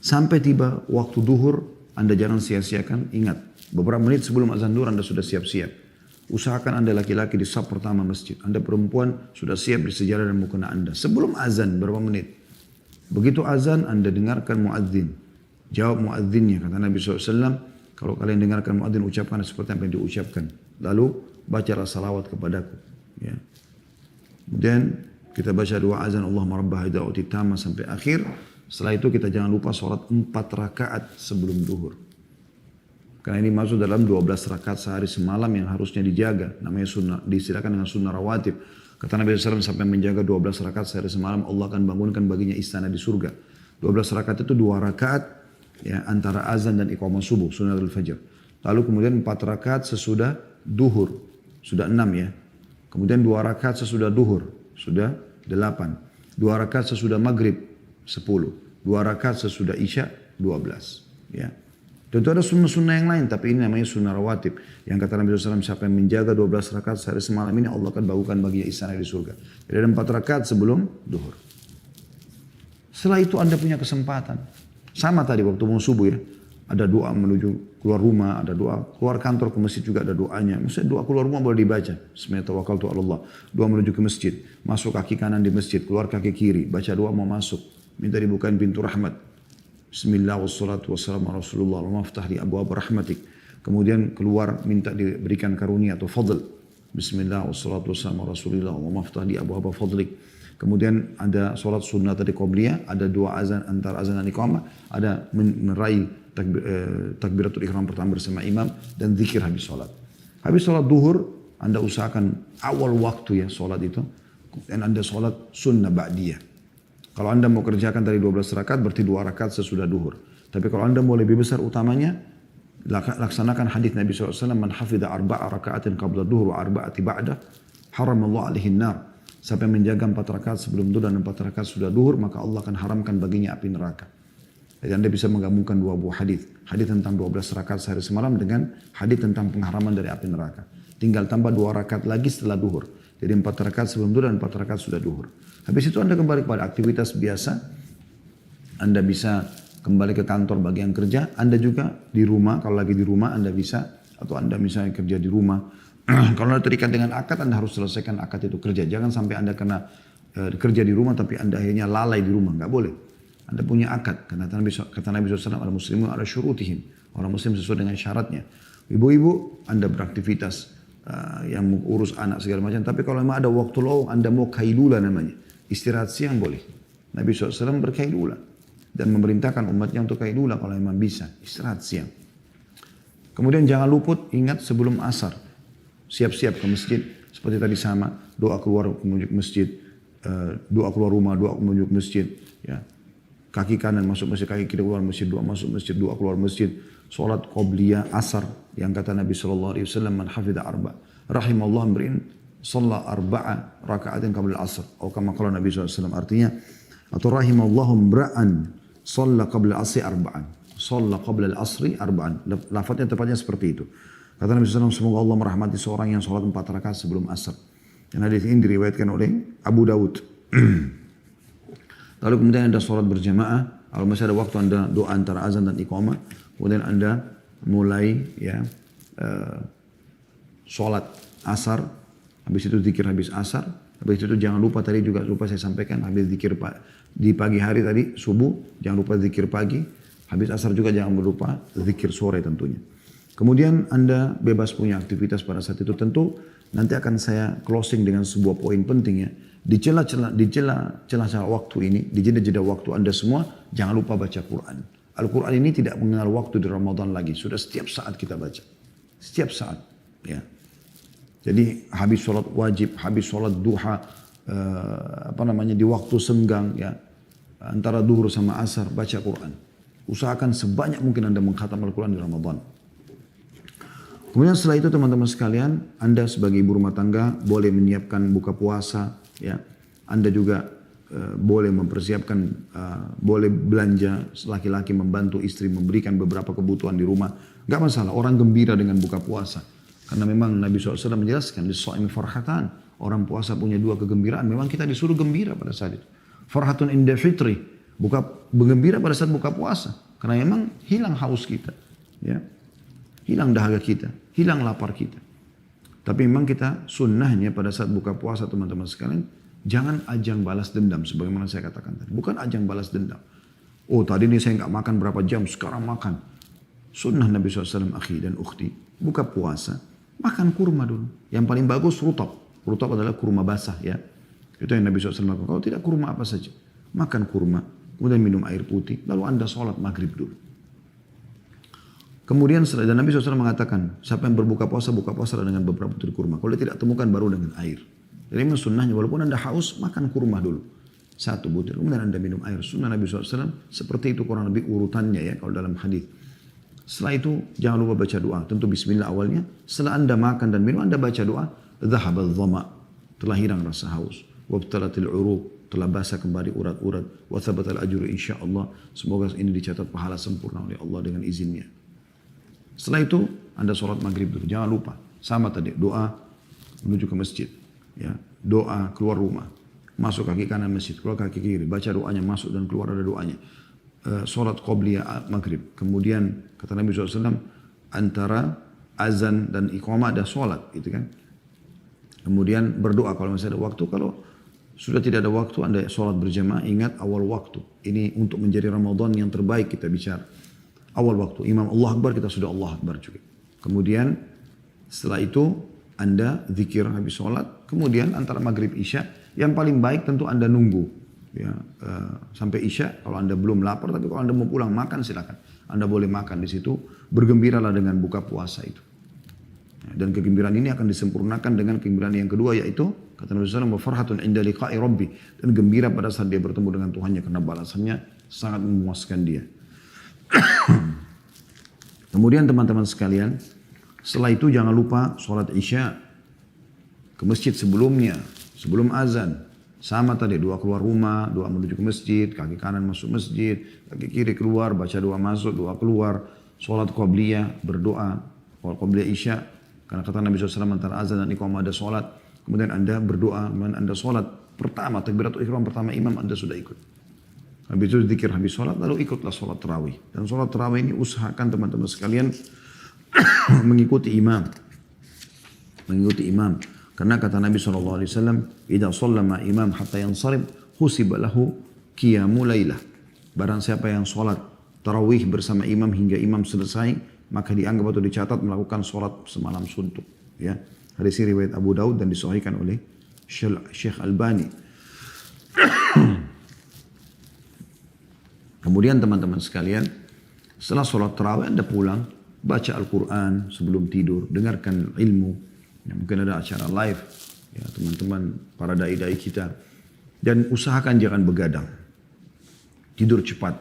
Speaker 1: Sampai tiba waktu duhur, Anda jangan sia-siakan, ingat, beberapa menit sebelum azan duhur Anda sudah siap-siap. Usahakan Anda laki-laki di saf pertama masjid. Anda perempuan sudah siap di sejadah dan mukena Anda. Sebelum azan berapa menit. Begitu azan Anda dengarkan muadzin. Jawab muadzinnya, kata Nabi SAW, kalau kalian dengarkan muadzin ucapkan seperti apa yang diucapkan. Lalu bacalah salawat kepadaku. Ya. Kemudian kita baca doa azan Allahumma rabbah hidayati tamma sampai akhir. Setelah itu kita jangan lupa sholat 4 rakaat sebelum duhur. Karena ini masuk dalam 12 rakaat sehari semalam yang harusnya dijaga. Namanya sunnah, diistilahkan dengan sunnah rawatib. Kata Nabi SAW sampai menjaga 12 rakaat sehari semalam, Allah akan bangunkan baginya istana di surga. 12 rakaat itu 2 rakaat ya, antara azan dan iqamah subuh, sunnatul fajr. Lalu kemudian 4 rakaat sesudah duhur, sudah 6 ya. Kemudian 2 rakaat sesudah duhur, sudah 8. 2 rakaat sesudah maghrib, 10. 2 rakaat sesudah isya, 12. Ya. Tentu ada sunnah-sunnah yang lain, tapi ini namanya sunnah rawatib. Yang kata Nabi SAW, siapa yang menjaga 12 rakaat sehari semalam ini, Allah akan bangunkan baginya istana di surga. Jadi ada 4 rakaat sebelum duhur. Setelah itu Anda punya kesempatan. Sama tadi waktu mau subuh ya. Ada doa menuju keluar rumah, ada doa keluar kantor ke masjid juga ada doanya. Maksudnya doa keluar rumah boleh dibaca. Bismillahirrahmanirrahim. Doa menuju ke masjid. Masuk kaki kanan di masjid, keluar kaki kiri. Baca doa mau masuk. Minta dibukain pintu rahmat. Bismillah wassalatu wassalamu ala Rasulullah. Allahumma aftah li abwaab rahmatik. Kemudian keluar minta diberikan karunia atau fadl. Bismillah wassalatu wassalamu ala Rasulullah. Allahumma aftah li abwaab fadlik. Kemudian ada sholat sunnah tadi qobliyah, ada dua azan antara azan dan iqamah, ada meraih takbiratul ihram pertama bersama imam dan zikir habis sholat. Habis sholat duhur, Anda usahakan awal waktu ya sholat itu, dan Anda sholat sunnah ba'diyah. Kalau Anda mau kerjakan dari 12 rakaat berarti 2 rakaat sesudah duhur. Tapi kalau Anda mau lebih besar utamanya, laksanakan hadis Nabi SAW, man hafidha arba'a rakaatin qabla duhur wa arba'ati ba'da, haramallahu alaihin nar. Siapa yang menjaga 4 rakaat sebelum duhur dan 4 rakaat sudah duhur, maka Allah akan haramkan baginya api neraka. Jadi Anda bisa menggabungkan 2 buah hadis. Hadis tentang 12 rakaat sehari semalam dengan hadis tentang pengharaman dari api neraka. Tinggal tambah 2 rakaat lagi setelah duhur. Jadi 4 rakaat sebelum duhur dan 4 rakaat sudah duhur. Habis itu Anda kembali kepada aktivitas biasa. Anda bisa kembali ke kantor bagi yang kerja. Anda juga di rumah, kalau lagi di rumah Anda bisa, atau Anda misalnya kerja di rumah, Kalau Anda terikat dengan akad, Anda harus selesaikan akad itu kerja. Jangan sampai Anda kena kerja di rumah tapi Anda akhirnya lalai di rumah. Nggak boleh. Anda punya akad. Karena kata Nabi SAW, al-muslimun ala syurutihim. Orang muslim sesuai dengan syaratnya. Ibu-ibu, Anda beraktivitas yang urus anak segala macam. Tapi kalau memang ada waktu luang, Anda mau kailula namanya. Istirahat siang boleh. Nabi SAW berkailula. Dan memerintahkan umatnya untuk kailula kalau memang bisa. Istirahat siang. Kemudian jangan luput, ingat sebelum asar. Siap-siap ke masjid. Seperti tadi sama, doa keluar menuju masjid. Doa keluar rumah, doa menuju masjid. Ya. Kaki kanan masuk masjid, kaki kiri keluar masjid, doa masuk masjid, doa keluar masjid. Salat qobliyah asar yang kata Nabi SAW, man hafidha arba. Rahimallah amrin shalla arba'a raka'atin qabla al-asr. Atau kama qala Nabi SAW, artinya atau rahimallahu imra'an shalla qabla al-asri arba'an. Shalla qabla al-asri arba'an. Lafadznya tepatnya seperti itu. Kata Nabi SAW, semoga Allah merahmati seorang yang sholat 4 rakaat sebelum asar. Dan hadis ini diriwayatkan oleh Abu Dawud. Lalu kemudian Anda sholat berjamaah. Kalau masih ada waktu Anda doa antara azan dan iqamah. Kemudian Anda mulai ya sholat asar. Habis itu zikir habis asar. Habis itu jangan lupa tadi juga lupa saya sampaikan. Habis zikir di pagi hari tadi subuh. Jangan lupa zikir pagi. Habis asar juga jangan lupa zikir sore tentunya. Kemudian Anda bebas punya aktivitas pada saat itu. Tentu nanti akan saya closing dengan sebuah poin penting ya. Di celah-celah waktu ini, di jeda-jeda waktu Anda semua, jangan lupa baca Quran. Al-Quran ini tidak mengenal waktu di Ramadan lagi. Sudah setiap saat kita baca. Setiap saat. Ya. Jadi habis sholat wajib, habis sholat duha, di waktu senggang, ya, antara duhur sama asar, baca Quran. Usahakan sebanyak mungkin Anda mengkhatam Al-Quran di Ramadan. Kemudian setelah itu teman-teman sekalian, Anda sebagai ibu rumah tangga boleh menyiapkan buka puasa, ya. Anda juga boleh mempersiapkan, boleh belanja, laki-laki membantu istri memberikan beberapa kebutuhan di rumah. Gak masalah, orang gembira dengan buka puasa. Karena memang Nabi SAW menjelaskan, lis-shaimi farhatan, orang puasa punya 2 kegembiraan. Memang kita disuruh gembira pada saat itu. Farhatun inda fitri, bergembira pada saat buka puasa. Karena memang hilang haus kita, ya. Hilang dahaga kita, hilang lapar kita. Tapi memang kita sunnahnya pada saat buka puasa teman-teman sekalian, jangan ajang balas dendam sebagaimana saya katakan tadi. Bukan ajang balas dendam. Oh tadi ini saya nggak makan berapa jam, sekarang makan. Sunnah Nabi SAW akhi dan ukhti, buka puasa, makan kurma dulu. Yang paling bagus rutab. Rutab adalah kurma basah ya. Itu yang Nabi SAW lakukan. Kalau tidak kurma apa saja. Makan kurma, kemudian minum air putih, lalu Anda sholat maghrib dulu. Kemudian dan Nabi SAW mengatakan, siapa yang berbuka puasa dengan beberapa butir kurma. Kalau dia tidak temukan baru dengan air. Jadi memang sunnahnya walaupun Anda haus, makan kurma dulu. 1 butir, kemudian Anda minum air. Sunnah Nabi SAW seperti itu kurang lebih urutannya ya kalau dalam hadis. Setelah itu jangan lupa baca doa. Tentu bismillah awalnya. Setelah Anda makan dan minum, Anda baca doa. Dhahabal dhama. Telah hilang rasa haus. Wabtalatil uruq. Telah basah kembali urat-urat. Wa thabatal ajru insyaallah. Semoga ini dicatat pahala sempurna oleh Allah dengan izinnya. Setelah itu Anda sholat maghrib dulu. Jangan lupa. Sama tadi. Doa menuju ke masjid. Ya, doa keluar rumah. Masuk kaki kanan masjid. Keluar kaki kiri. Baca doanya. Masuk dan keluar ada doanya. Sholat qobliyah maghrib. Kemudian kata Nabi SAW. Antara azan dan iqamah ada sholat. Gitu kan. Kemudian berdoa kalau masih ada waktu. Kalau sudah tidak ada waktu Anda sholat berjamaah. Ingat awal waktu. Ini untuk menjadi Ramadan yang terbaik kita bicara. Awal waktu. Imam Allah Akbar, kita sudah Allah Akbar juga. Kemudian setelah itu Anda zikir habis sholat. Kemudian antara maghrib isya. Yang paling baik tentu Anda nunggu. Ya, sampai isya. Kalau Anda belum lapar, tapi kalau Anda mau pulang makan silakan. Anda boleh makan di situ. Bergembiralah dengan buka puasa itu. Ya, dan kegembiraan ini akan disempurnakan dengan kegembiraan yang kedua yaitu kata Nabi SAW, farhatun inda liqa'i rabbi. Dan gembira pada saat dia bertemu dengan Tuhannya karena balasannya sangat memuaskan dia. Kemudian teman-teman sekalian, setelah itu jangan lupa sholat isya ke masjid sebelumnya, sebelum azan. Sama tadi, doa keluar rumah, doa menuju ke masjid, kaki kanan masuk masjid, kaki kiri keluar, baca doa masuk, doa keluar, sholat qobliyah, berdoa, sholat qobliyah isya. Karena kata Nabi SAW antara azan dan iqamah ada sholat, kemudian Anda berdoa, kemudian Anda sholat pertama, takbiratul ihram pertama imam Anda sudah ikut. Habis itu zikir habis sholat, lalu ikutlah sholat tarawih. Dan sholat tarawih ini usahakan teman-teman sekalian mengikuti imam. mengikuti imam. Karena kata Nabi SAW, "Idza shallama imam hatta yansarib, husiba lahu qiyamu lailah." Barang siapa yang sholat tarawih bersama imam hingga imam selesai, maka dianggap atau dicatat melakukan sholat semalam suntuk. Ya. Hadis ini riwayat Abu Daud dan disahihkan oleh Syekh Albani. Kemudian teman-teman sekalian, setelah sholat tarawih Anda pulang, baca Al-Quran sebelum tidur, dengarkan ilmu. Ya, mungkin ada acara live, ya teman-teman para dai-dai kita. Dan usahakan jangan begadang. Tidur cepat.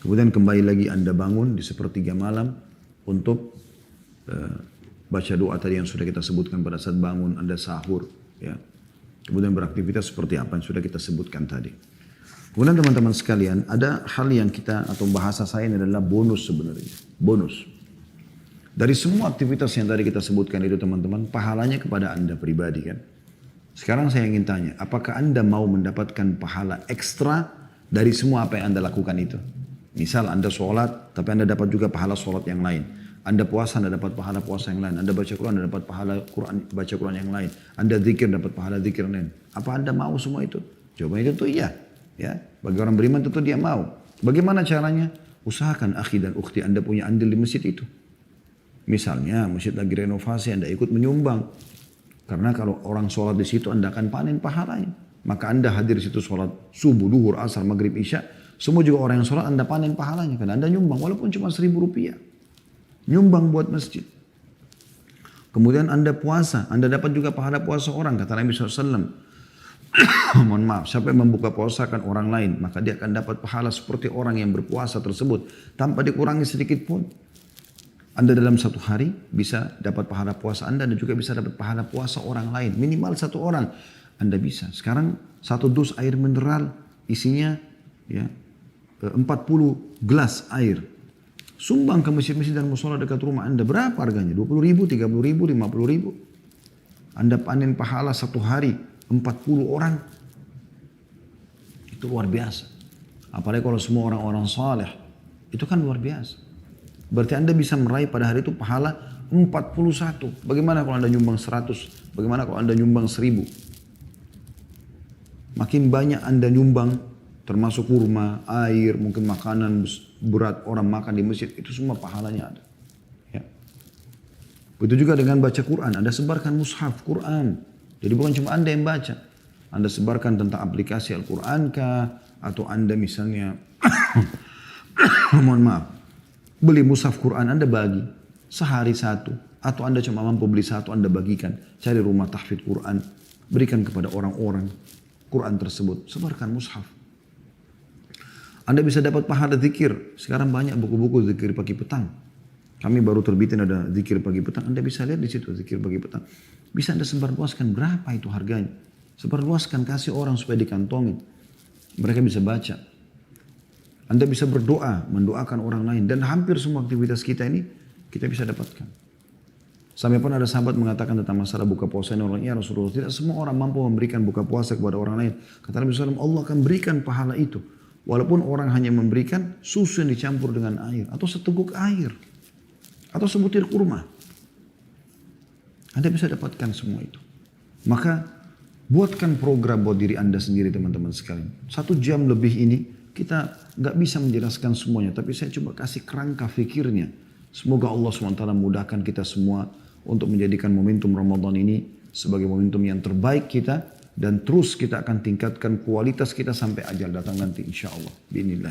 Speaker 1: Kemudian kembali lagi Anda bangun di sepertiga malam untuk baca doa tadi yang sudah kita sebutkan pada saat bangun, Anda sahur. Ya. Kemudian beraktivitas seperti apa yang sudah kita sebutkan tadi. Kemudian teman-teman sekalian, ada hal yang kita, atau bahasa saya ini adalah bonus sebenarnya. Bonus. Dari semua aktivitas yang tadi kita sebutkan itu teman-teman, pahalanya kepada Anda pribadi kan. Sekarang saya ingin tanya, apakah Anda mau mendapatkan pahala ekstra dari semua apa yang Anda lakukan itu? Misal Anda sholat, tapi Anda dapat juga pahala sholat yang lain. Anda puasa, Anda dapat pahala puasa yang lain. Anda baca Quran, Anda dapat pahala Quran, baca Quran yang lain. Anda zikir, dapat pahala zikir yang lain. Apa Anda mau semua itu? Jawabannya itu iya. Ya, bagi orang beriman tentu dia mau. Bagaimana caranya? Usahakan akhi dan ukhti Anda punya andil di masjid itu. Misalnya masjid lagi renovasi, Anda ikut menyumbang. Karena kalau orang sholat di situ Anda akan panen pahalanya. Maka Anda hadir di situ sholat subuh, duhur, asar, maghrib, isya. Semua juga orang yang sholat Anda panen pahalanya. Karena Anda nyumbang walaupun cuma Rp1.000. Nyumbang buat masjid. Kemudian Anda puasa. Anda dapat juga pahala puasa orang. Kata Nabi SAW. Mohon maaf, siapa yang membuka puasa kan orang lain. Maka dia akan dapat pahala seperti orang yang berpuasa tersebut. Tanpa dikurangi sedikit pun. Anda dalam satu hari bisa dapat pahala puasa Anda dan juga bisa dapat pahala puasa orang lain. Minimal satu orang Anda bisa. Sekarang satu dus air mineral isinya ya 40 gelas air. Sumbang ke masjid-masjid dan musola dekat rumah Anda. Berapa harganya? 20.000, 30.000, 50.000. Anda panen pahala satu hari 40 orang. Itu luar biasa. Apalagi kalau semua orang-orang saleh. Itu kan luar biasa. Berarti Anda bisa meraih pada hari itu pahala 41. Bagaimana kalau Anda nyumbang 100? Bagaimana kalau Anda nyumbang 1000? Makin banyak Anda nyumbang, termasuk kurma, air, mungkin makanan berat orang makan di masjid, itu semua pahalanya ada. Ya. Begitu juga dengan baca Quran. Anda sebarkan mushaf Quran. Jadi bukan cuma Anda yang baca. Anda sebarkan tentang aplikasi Al-Quran kah? Atau Anda misalnya, mohon maaf, beli mushaf Quran Anda bagi sehari satu. Atau Anda cuma mampu beli satu Anda bagikan. Cari rumah tahfidz Quran. Berikan kepada orang-orang Quran tersebut. Sebarkan mushaf. Anda bisa dapat pahala zikir. Sekarang banyak buku-buku zikir pagi petang. Kami baru terbitin ada zikir pagi petang. Anda bisa lihat di situ zikir pagi petang. Bisa Anda sebarluaskan berapa itu harganya. Sebarluaskan kasih orang supaya dikantongin. Mereka bisa baca. Anda bisa berdoa, mendoakan orang lain. Dan hampir semua aktivitas kita ini kita bisa dapatkan. Sampai pun ada sahabat mengatakan tentang masalah buka puasa ini, orang, ya Rasulullah, tidak semua orang mampu memberikan buka puasa kepada orang lain. Kata Nabi SAW, Allah akan berikan pahala itu. Walaupun orang hanya memberikan susu yang dicampur dengan air. Atau seteguk air. Atau sebutir kurma. Anda bisa dapatkan semua itu. Maka buatkan program buat diri Anda sendiri teman-teman sekalian. 1 jam lebih ini kita gak bisa menjelaskan semuanya. Tapi saya coba kasih kerangka fikirnya. Semoga Allah SWT mudahkan kita semua untuk menjadikan momentum Ramadan ini sebagai momentum yang terbaik kita. Dan terus kita akan tingkatkan kualitas kita sampai ajal datang nanti insya Allah. Bismillah.